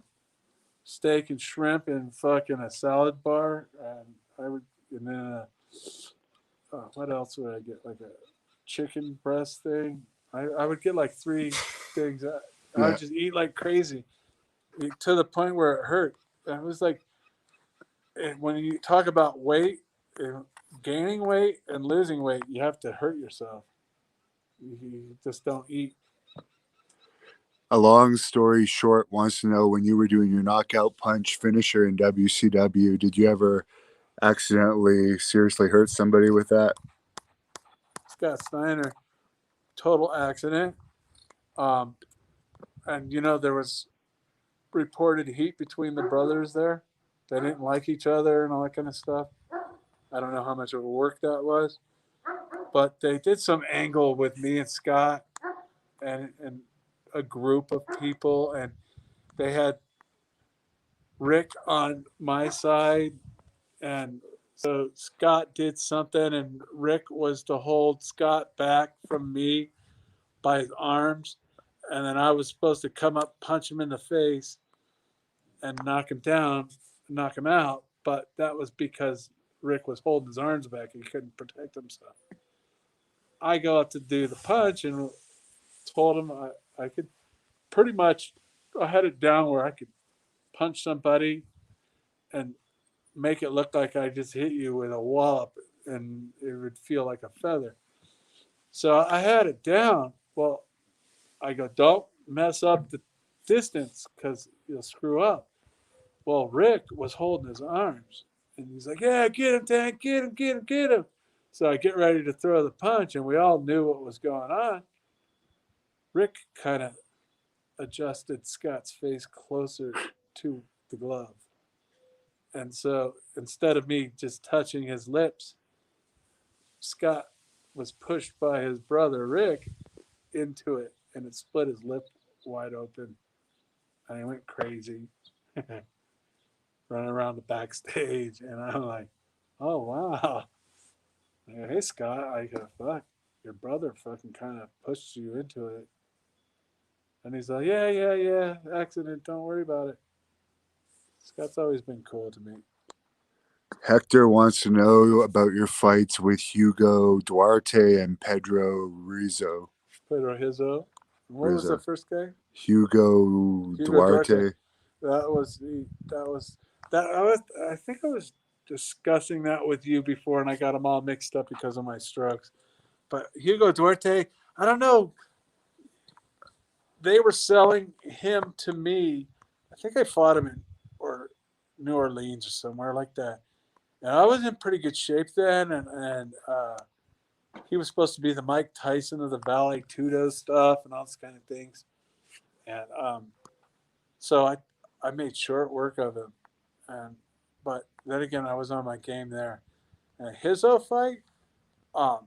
steak and shrimp and fucking a salad bar. And I would, and then what else would I get? Like a chicken breast thing. I would get like three things. I Yeah. would just eat like crazy to the point where it hurt. It was like when you talk about weight, gaining weight and losing weight, you have to hurt yourself. You just don't eat. A long story short wants to know when you were doing your knockout punch finisher in WCW, did you ever accidentally seriously hurt somebody with that? Scott Steiner, total accident. Um, and there was reported heat between the brothers there. They didn't like each other and all that kind of stuff. I don't know how much of a work that was, but they did some angle with me and Scott and a group of people, and they had Rick on my side, and so Scott did something, and Rick was to hold Scott back from me by his arms, and then I was supposed to come up, punch him in the face, and knock him down, knock him out. But that was because Rick was holding his arms back; he couldn't protect himself. I go up to do the punch and told him I could pretty much. I had it down where I could punch somebody and make it look like I just hit you with a wallop and it would feel like a feather. So I had it down. Well, I go, don't mess up the distance because you'll screw up. Well, Rick was holding his arms and he's like, yeah, get him, Tank, get him, get him, get him. So I get ready to throw the punch and we all knew what was going on. Rick kind of adjusted Scott's face closer to the glove. And so instead of me just touching his lips, Scott was pushed by his brother Rick into it, and it split his lip wide open, and he went crazy, running around the backstage. And I'm like, "Oh wow, hey Scott!" I go, "Fuck, your brother fucking kind of pushed you into it." And he's like, "Yeah, yeah, yeah, accident. Don't worry about it." Scott's always been cool to me. Hector wants to know about your fights with Hugo Duarte and Pedro Rizzo. Pedro Hizzo. What was the Rizzo. first guy? Hugo Hugo Duarte. Duarte. That was the that was that I was I think I was discussing that with you before and I got them all mixed up because of my strokes. But Hugo Duarte, I don't know. They were selling him to me. I think I fought him in or New Orleans or somewhere like that. And I was in pretty good shape then, and he was supposed to be the Mike Tyson of the Valley Tudo stuff and all this kind of things. And so I made short work of him, and but then again I was on my game there. And his fight, um,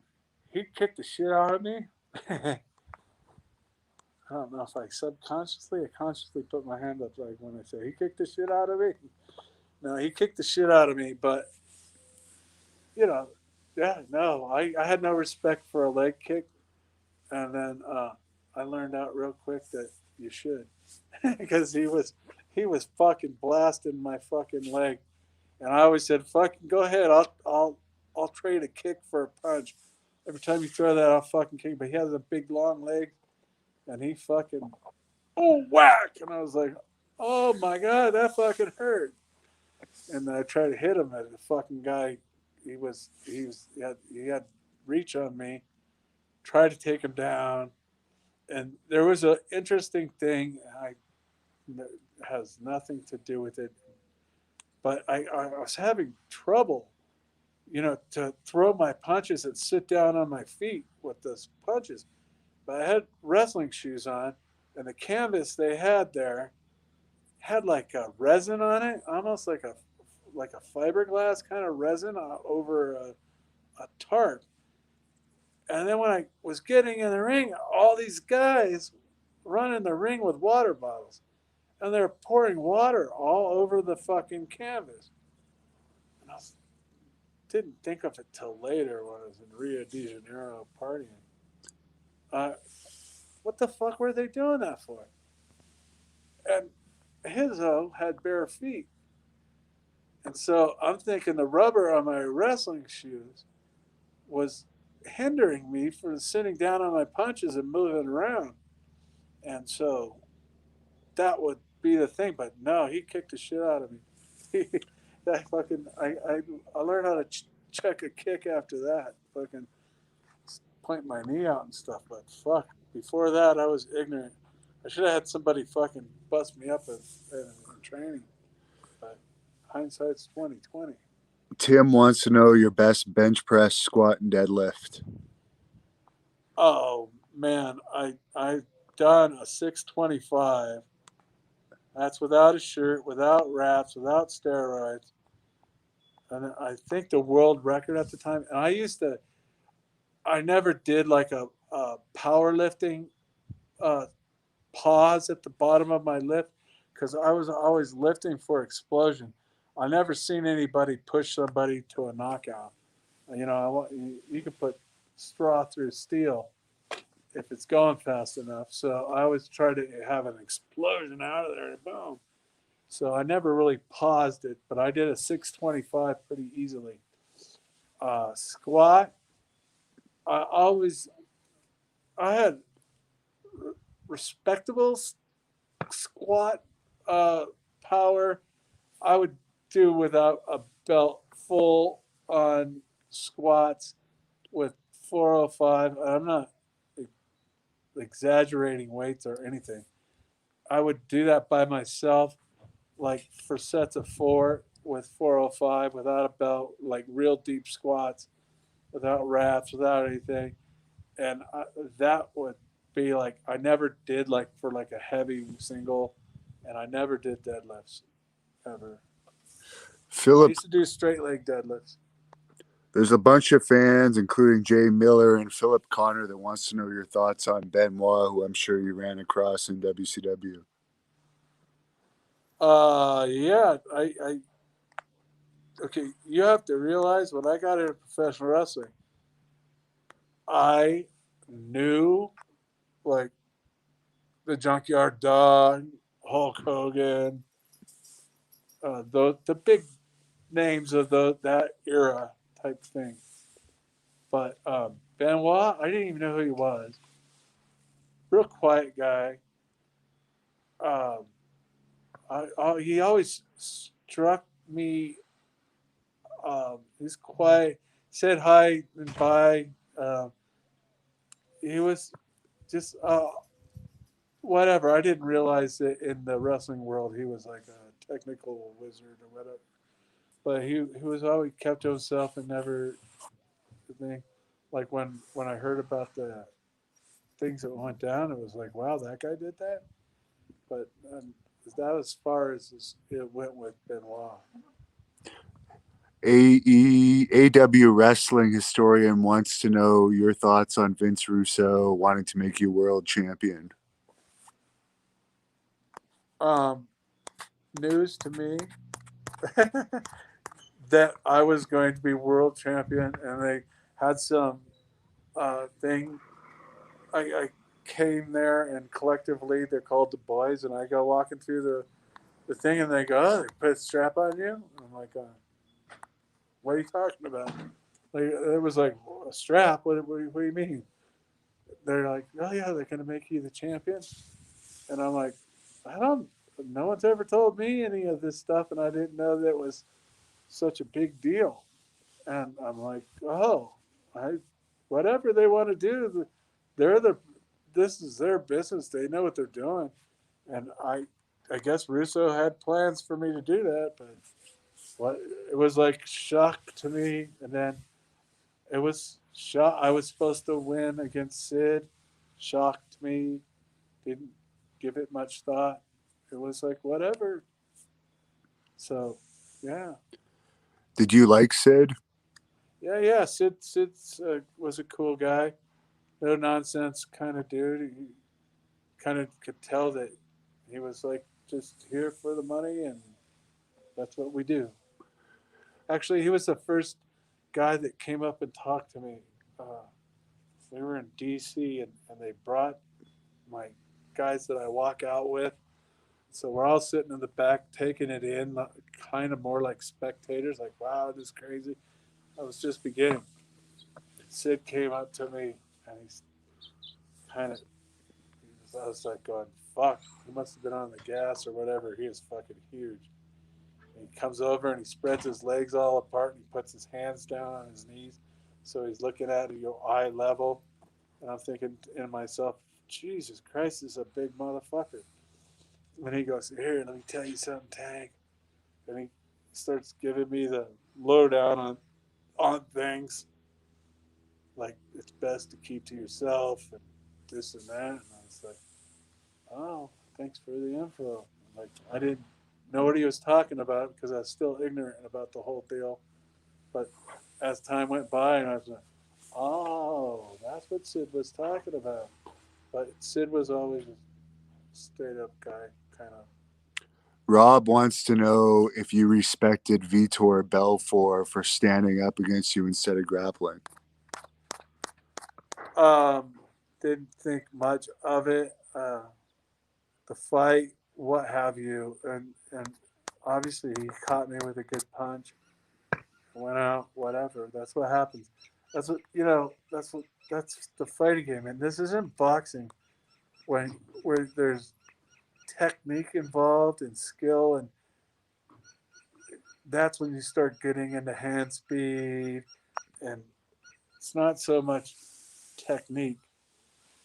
he kicked the shit out of me. I don't know if I subconsciously or consciously put my hand up like when I say he kicked the shit out of me. No, he kicked the shit out of me, but you know, yeah, no, I had no respect for a leg kick, and then I learned out real quick that you should, because he was fucking blasting my fucking leg, And I always said, "Fucking go ahead. I'll trade a kick for a punch. Every time you throw that, I'll fucking kick." But he has a big long leg, and he fucking whack. And I was like, "Oh my god, that fucking hurt." And then I tried to hit him, and the fucking guy, he had reach on me. Tried to take him down, and there was an interesting thing. Has nothing to do with it, but I was having trouble, to throw my punches and sit down on my feet with those punches. But I had wrestling shoes on, and the canvas they had there had like a resin on it, almost like a fiberglass kind of resin over a tarp. And then when I was getting in the ring, all these guys run in the ring with water bottles, and they're pouring water all over the fucking canvas. And didn't think of it till later when I was in Rio de Janeiro partying. Uh, what the fuck were they doing that for? And Hizzo had bare feet. And so I'm thinking the rubber on my wrestling shoes was hindering me from sitting down on my punches and moving around. And so that would be the thing. But no, he kicked the shit out of me. That fucking I learned how to check a kick after that. Fucking point my knee out and stuff. But fuck, before that I was ignorant. I should have had somebody fucking bust me up in training. But hindsight's 2020. Tim wants to know your best bench press, squat, and deadlift. Oh man, I've done a 625. That's without a shirt, without wraps, without steroids. And I think the world record at the time. And I never did like a powerlifting pause at the bottom of my lift because I was always lifting for explosion. I never seen anybody push somebody to a knockout. You can put straw through steel if it's going fast enough. So I always try to have an explosion out of there and boom. So I never really paused it, but I did a 625 pretty easily. Squat, I always I had respectable squat power. I would do without a belt full on squats with 405. I'm not exaggerating weights or anything. I would do that by myself, like for sets of four with 405 without a belt, like real deep squats, without wraps, without anything. And that would be like, I never did like for like a heavy single, and I never did deadlifts ever. I Philip, used to do straight leg deadlifts. there's a bunch of fans, including Jay Miller and Philip Connor, that wants to know your thoughts on Benoit, who I'm sure you ran across in WCW. Yeah, okay, you have to realize when I got into professional wrestling, I knew like the Junkyard Dog, Hulk Hogan, the big names of that era type thing. But Benoit, I didn't even know who he was. Real quiet guy. Um, he always struck me. He's quiet. Said hi and bye. He was just whatever. I didn't realize that in the wrestling world he was like a technical wizard or whatever. But he was always kept to himself and never thing. Like when I heard about the things that went down, it was like, wow, that guy did that. But that was as far as it went with Benoit. AW wrestling historian wants to know your thoughts on Vince Russo wanting to make you world champion. Um, News to me that I was going to be world champion, and they had some thing. I came there, and collectively they're called the boys, and I go walking through the thing, and they go, "Oh, they put a strap on you." And I'm like, what are you talking about? Like it was like a strap. What do you mean? They're like, oh yeah, they're gonna make you the champion, and I'm like, I don't. No one's ever told me any of this stuff, and I didn't know that was such a big deal. And I'm like, oh, I, whatever they want to do, they're the. This is their business. They know what they're doing, and I guess Russo had plans for me to do that, but what it was like shock to me, and then it was shock. I was supposed to win against Sid. Shocked me. Didn't give it much thought. It was like whatever. So, yeah, Did you like Sid? yeah. Sid was a cool guy. No nonsense kind of dude. He kind of could tell that he was like just here for the money, and that's what we do. Actually, he was the first guy that came up and talked to me. Uh, we were in DC, and they brought my guys that I walk out with. So we're all sitting in the back taking it in, kind of more like spectators, like, wow, this is crazy. I was just beginning. Sid came up to me, and he's kind of, I was like going, fuck, he must have been on the gas or whatever. He is fucking huge. And he comes over and he spreads his legs all apart and he puts his hands down on his knees. So he's looking at your eye level. And I'm thinking in myself, Jesus Christ, this is a big motherfucker. And he goes, here, let me tell you something, Tank. And he starts giving me the lowdown on things. Like, it's best to keep to yourself and this and that. And I was like, oh, thanks for the info. Like, I didn't know what he was talking about because I was still ignorant about the whole deal. But as time went by, and I was like, oh, that's what Sid was talking about. But Sid was always a straight up guy, kind of. Rob wants to know if you respected Vitor Belfort for standing up against you instead of grappling. Didn't think much of it. The fight, what have you, and obviously he caught me with a good punch. Went out, whatever. That's what happens. That's what you know. That's the fighting game, and this isn't boxing. When where there's technique involved and skill, and that's when you start getting into hand speed, and it's not so much technique.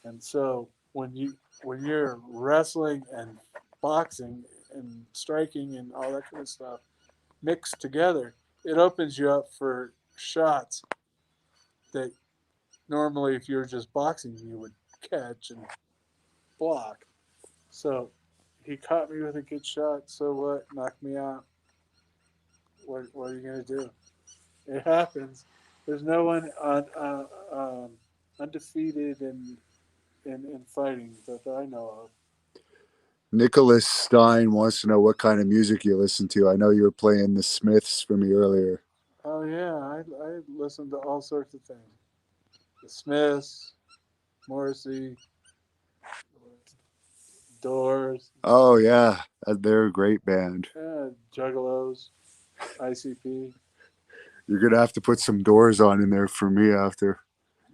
And so when you're wrestling and boxing and striking and all that kind of stuff mixed together, it opens you up for shots that normally if you were just boxing you would catch and block. So he caught me with a good shot. So what? Knocked me out. What are you gonna do? It happens. There's no one undefeated in fighting that I know of. Nicholas Stein wants to know what kind of music you listen to. I know you were playing the Smiths for me earlier. Oh yeah, I listen to all sorts of things. The Smiths, Morrissey, Doors, Oh yeah, they're a great band. Juggalos, ICP. You're gonna have to put some Doors on in there for me after.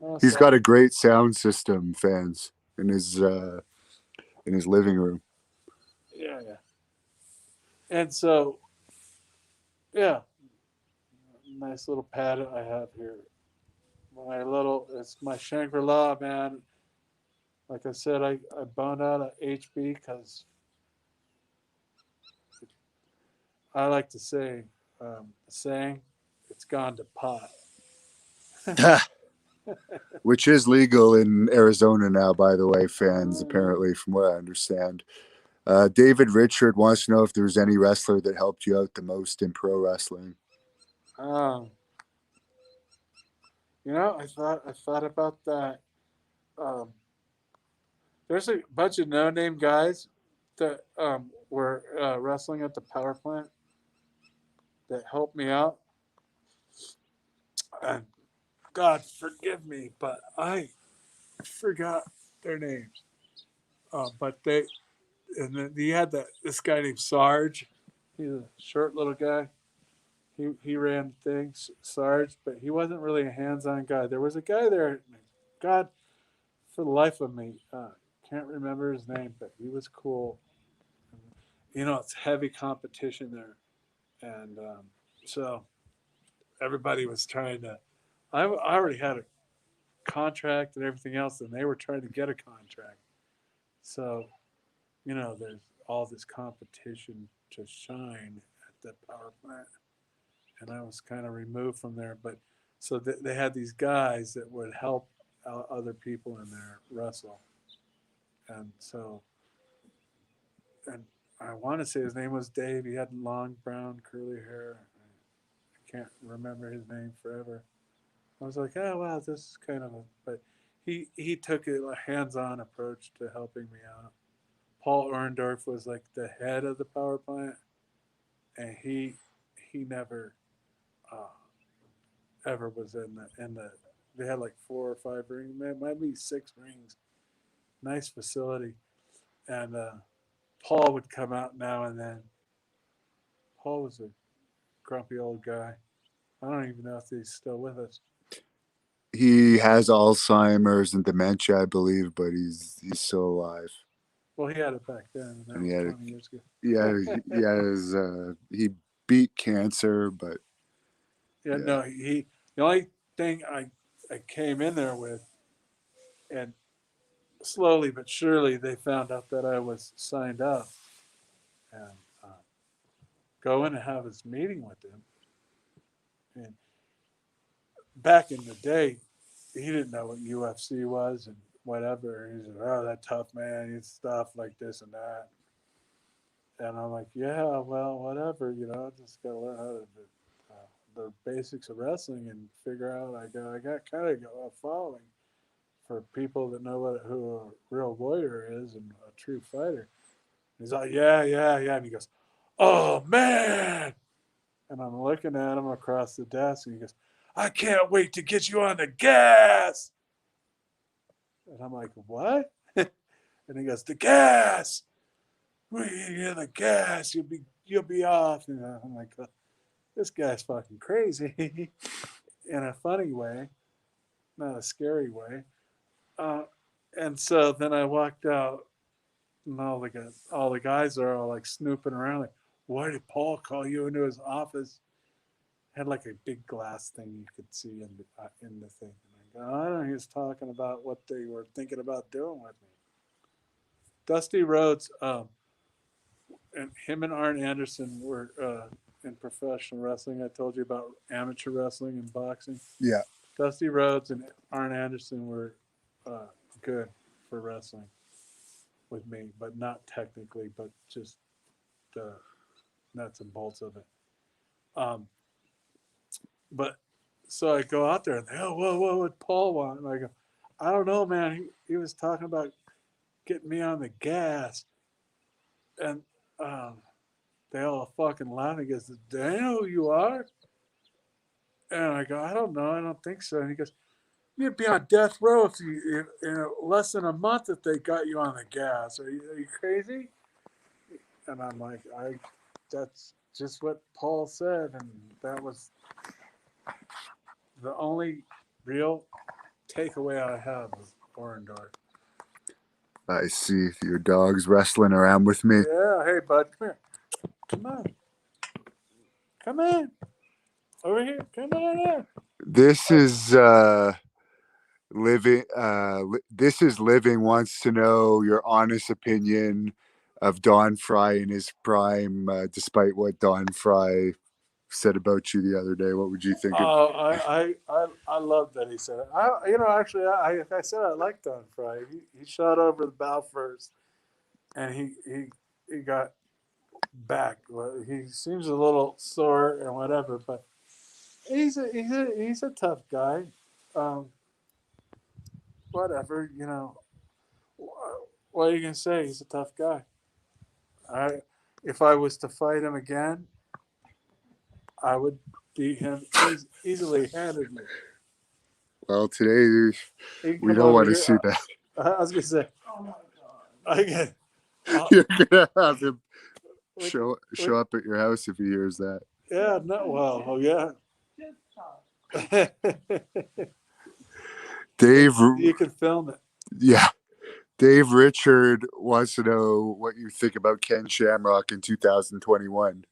Oh, He's so got a great sound system, fans, in his living room. yeah. And so yeah, nice little pad I have here. It's my Shangri La, man. Like I said, I boned out of HB because I like to say, saying, it's gone to pot. Which is legal in Arizona now, by the way, fans, apparently, from what I understand. David Richard wants to know if there's any wrestler that helped you out the most in pro wrestling. Um, I thought about that. Um, there's a bunch of no name guys that were wrestling at the power plant that helped me out. And God forgive me, but I forgot their names. But they and then you had this guy named Sarge. He's a short little guy. he ran things, Sarge, but he wasn't really a hands-on guy. There was a guy there, God, for the life of me, can't remember his name, but he was cool. It's heavy competition there, and so everybody was trying to. I already had a contract and everything else, and they were trying to get a contract. So, there's all this competition to shine at the power plant, and I was kind of removed from there. But so they had these guys that would help other people in there wrestle, and so, and I want to say his name was Dave. He had long brown curly hair. I can't remember his name forever. I was like, oh wow, this is kind of a. But he took a hands-on approach to helping me out. Paul Orndorff was like the head of the power plant, and he never uh, ever was in the. They had like 4 or 5 rings, might be 6 rings. Nice facility, and Paul would come out now and then. Paul was a grumpy old guy. I don't even know if he's still with us. He has Alzheimer's and dementia, I believe, but he's still alive. Well, he had it back then, and that And was he had 20 years ago. he beat cancer, but Yeah, yeah. no, the only thing I came in there with, and slowly but surely they found out that I was signed up, and go in and have his meeting with him. And back in the day, he didn't know what UFC was and whatever. He said, "Oh, that tough man, he's stuff like this and that." And I'm like, "Yeah, well, whatever. Just gotta learn how to do the basics of wrestling and figure out." I got kind of a following for people that know who a real warrior is and a true fighter. He's like, yeah, yeah, yeah. And he goes, "Oh, man." And I'm looking at him across the desk, and he goes, "I can't wait to get you on the gas." And I'm like, "What?" And he goes, "The gas. You're the gas. You'll be off." And I'm like, "This guy's fucking crazy," in a funny way, not a scary way. Uh, and so then I walked out, and all the guys are all like snooping around, like, "Why did Paul call you into his office?" Had like a big glass thing you could see in the thing. And I go, "I don't know." He was talking about what they were thinking about doing with me. Dusty Rhodes, and him and Arn Anderson were in professional wrestling. I told you about amateur wrestling and boxing. Yeah. Dusty Rhodes and Arn Anderson were good for wrestling with me, but not technically, but just the nuts and bolts of it. Um, but so I go out there and they, "Oh, what would Paul want?" And I go, "I don't know, man. He was talking about getting me on the gas." And they all fucking laugh. He goes, "Do I know who you are?" And I go, "I don't know. I don't think so." And he goes, "You'd be on death row if in less than a month if they got you on the gas. Are you crazy?" And I'm like, that's just what Paul said, and that was the only real takeaway I have of Orndorff. I see your dog's wrestling around with me. Yeah, hey bud, come here. Come on. Over here. Come on here. This is living. This is living wants to know your honest opinion of Don Fry in his prime, despite what Don Fry said about you the other day. What would you think of? Oh, I love that he said it. Actually, like I said, I like Don Fry. He shot over the bow first, and he got back. Well, he seems a little sore and whatever, but he's a tough guy. Um, Whatever, what are you gonna say? He's a tough guy. If I was to fight him again, I would beat him easily, handedly. Well, today He can we come don't over want to here. see that. I was gonna say, I get. You're gonna have him What, show what, up at your house if he hears that. Yeah, no, well, oh yeah. Dave, You can film it. yeah, Dave Richard wants to know what you think about Ken Shamrock in 2021.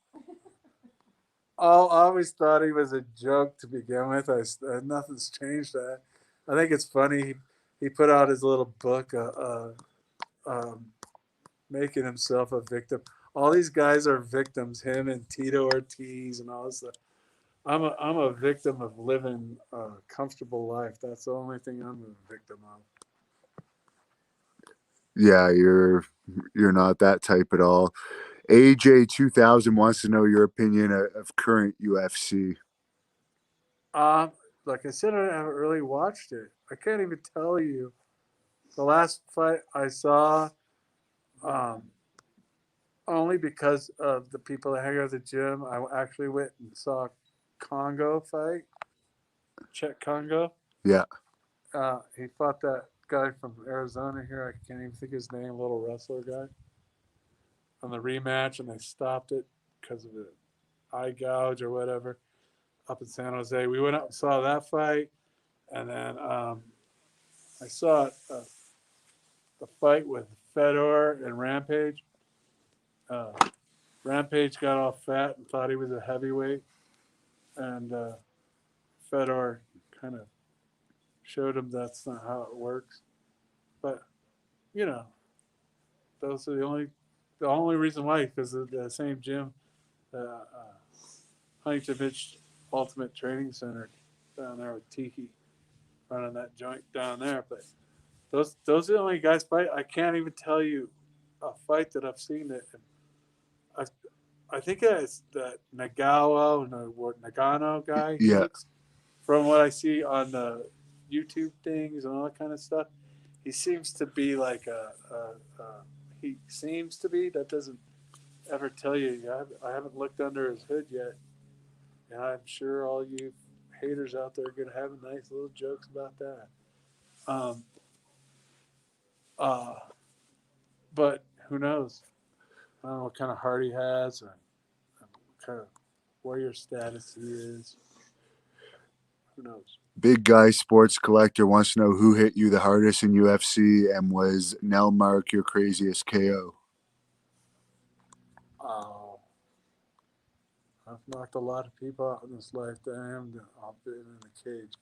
I always thought he was a joke to begin with. Nothing's changed that. I think it's funny. He put out his little book, making himself a victim. All these guys are victims. Him and Tito Ortiz and all this stuff. I'm a victim of living a comfortable life. That's the only thing I'm a victim of. Yeah, you're not that type at all. AJ 2000 wants to know your opinion of current UFC. Um, like I said, I haven't really watched it. I can't even tell you the last fight I saw. Um, only because of the people that hang out at the gym. I actually went and saw Congo fight, Czech Congo. Yeah, He fought that guy from Arizona here. I can't even think his name, little wrestler guy, on the rematch, and they stopped it because of the eye gouge or whatever up in San Jose. We went out and saw that fight, and then I saw the fight with Fedor and Rampage. Uh, Rampage got all fat and thought he was a heavyweight, and Fedor kind of showed him that's not how it works. But you know, those are the only reason why, because of the same gym, Huntington Beach Ultimate Training Center down there with Tiki running that joint down there. But those are the only guys fight. I can't even tell you a fight that I've seen that. I I think it's that Nagano guy. He yeah, looks, from what I see on the YouTube things and all that kind of stuff, he seems to be like he seems to be. That doesn't ever tell you. I haven't looked under his hood yet, and I'm sure all you haters out there are gonna have nice little jokes about that. Um, uh, but who knows? I don't know what kind of heart he has, or what kind of warrior status he is. Who knows? Big Guy Sports Collector wants to know who hit you the hardest in UFC and was Nelmark your craziest KO? Uh, I've knocked a lot of people out in this lifetime. I've been in the cage.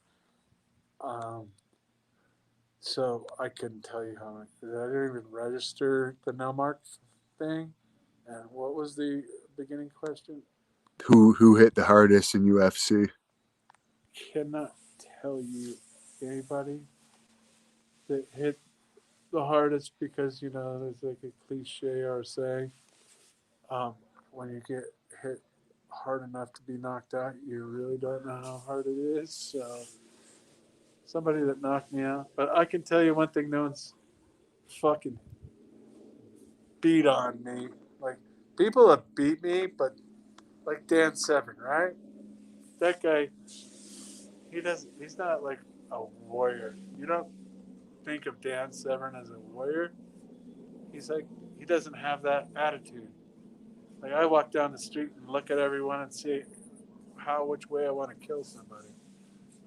Um, so I couldn't tell you how many. I didn't even register the Melmark thing. And what was the beginning question? Who hit the hardest in UFC? Cannot tell you anybody that hit the hardest, because there's like a cliche or saying, when you get hit hard enough to be knocked out, you really don't know how hard it is. So somebody that knocked me out. But I can tell you one thing: no one's fucking beat on me. Like, people have beat me, but like Dan Severn, right? That guy, he doesn't. He's not like a warrior. You don't think of Dan Severn as a warrior. He's like, he doesn't have that attitude. Like, I walk down the street and look at everyone and see which way I want to kill somebody.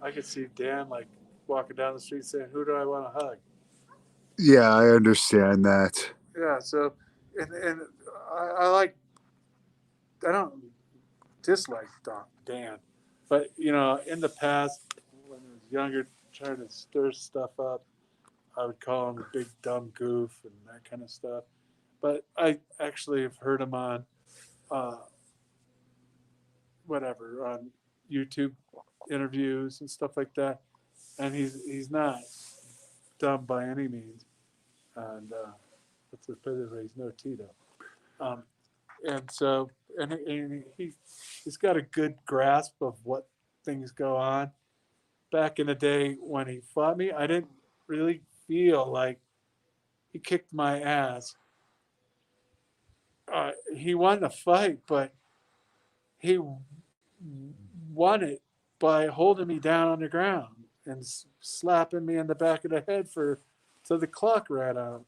I could see Dan like walking down the street saying, "Who do I want to hug?" Yeah, I understand that. Yeah. So, and I like. I don't dislike Dan, but in the past, when I was younger, trying to stir stuff up, I would call him a big dumb goof and that kind of stuff. But I actually have heard him on, uh, whatever, on YouTube interviews and stuff like that, and he's not dumb by any means, and let's put it this way, he's no Tito. Um, and so, and he's got a good grasp of what things go on. Back in the day when he fought me, I didn't really feel like he kicked my ass. He won the fight, but he won it by holding me down on the ground and slapping me in the back of the head for till the clock ran out.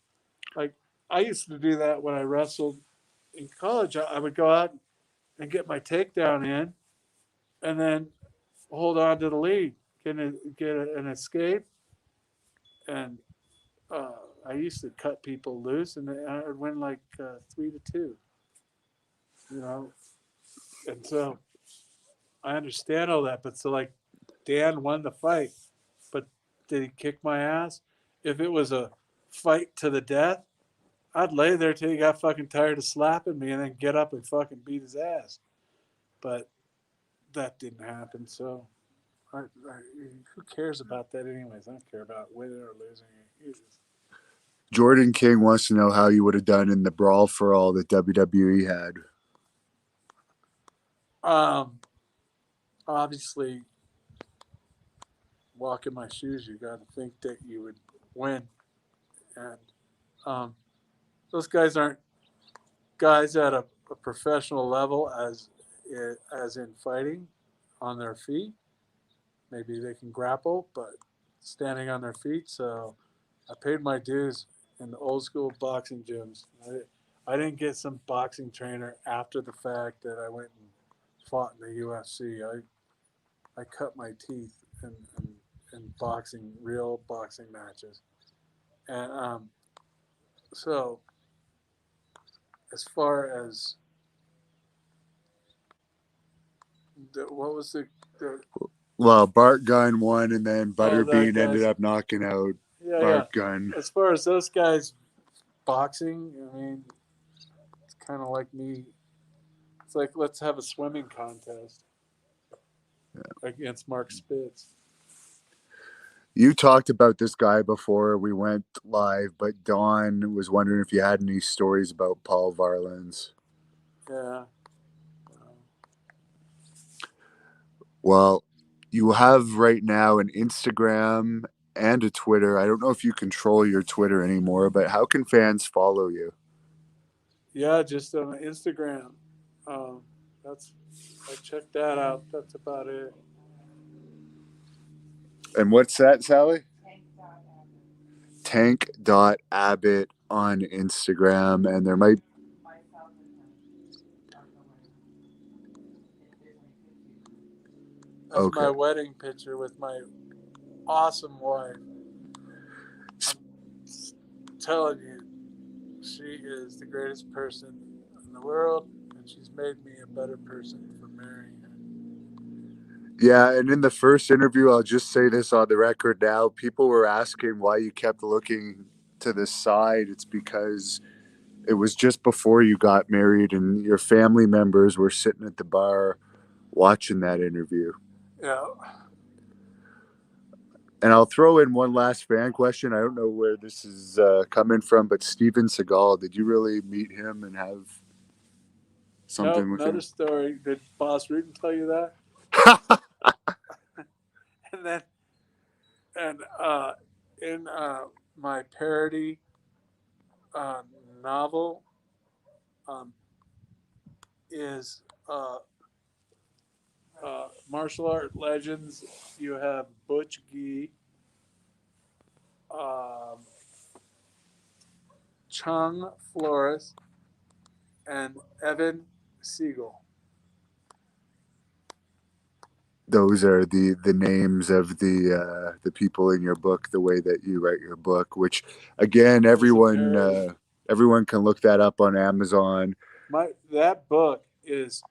Like, I used to do that when I wrestled in college. I would go out and get my takedown in, and then hold on to the lead, get an escape, and I used to cut people loose, and I'd win like 3-2, you know. And so I understand all that, but so like Dan won the fight, but did he kick my ass? If it was a fight to the death, I'd lay there till he got fucking tired of slapping me and then get up and fucking beat his ass. But that didn't happen, so who cares about that anyways? I don't care about winning or losing. Jordan King wants to know how you would have done in the brawl for all that WWE had. Obviously, walk in my shoes, you got to think that you would win, and those guys aren't guys at a professional level as in fighting on their feet. Maybe they can grapple, but standing on their feet. So I paid my dues in the old school boxing gyms. I didn't get some boxing trainer after the fact that I went and fought in the UFC. I cut my teeth in boxing, real boxing matches. And so as far as what was the Well, Bart Gunn won, and then that Butterbean ended guy's up knocking out yeah. Bart Gunn. As far as those guys boxing, I mean, it's kind of like me. It's like let's have a swimming contest against Mark Spitz. You talked about this guy before we went live, but Don was wondering if you had any stories about Paul Varlins. Yeah. Well, you have right now an Instagram and a Twitter. I don't know if you control your Twitter anymore, but how can fans follow you? Yeah, just on Instagram. That's I checked that out. That's about it. And what's that, Sally? Tank.Abbott on Instagram, and there might. That's Okay. my wedding picture with my awesome wife. I'm telling you, she is the greatest person in the world, and she's made me a better person for marrying her. Yeah, and in the first interview, I'll just say this on the record now. People were asking why you kept looking to the side. It's because it was just before you got married, and your family members were sitting at the bar watching that interview. Yeah. And I'll throw in one last fan question. I don't know where this is coming from, but Steven Seagal, did you really meet him and have something Nope, with another him? story. Did Boss Rutan tell you that? And then, and in my parody uh, novel um, is martial art legends. You have Butch Gee, um, Chung Flores, and Evan Siegel. Those are the names of the people in your book, the way that you write your book, which again, everyone can look that up on Amazon. That book is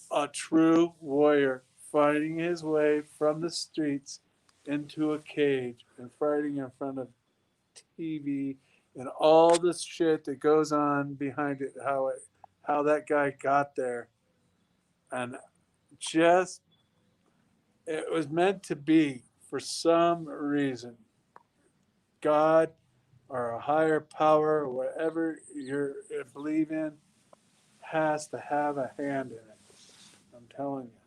a true warrior fighting his way from the streets into a cage and fighting in front of TV and all this shit that goes on behind it. How that guy got there, and just it was meant to be for some reason. God or a higher power or whatever you believe in has to have a hand in it. I'm telling you.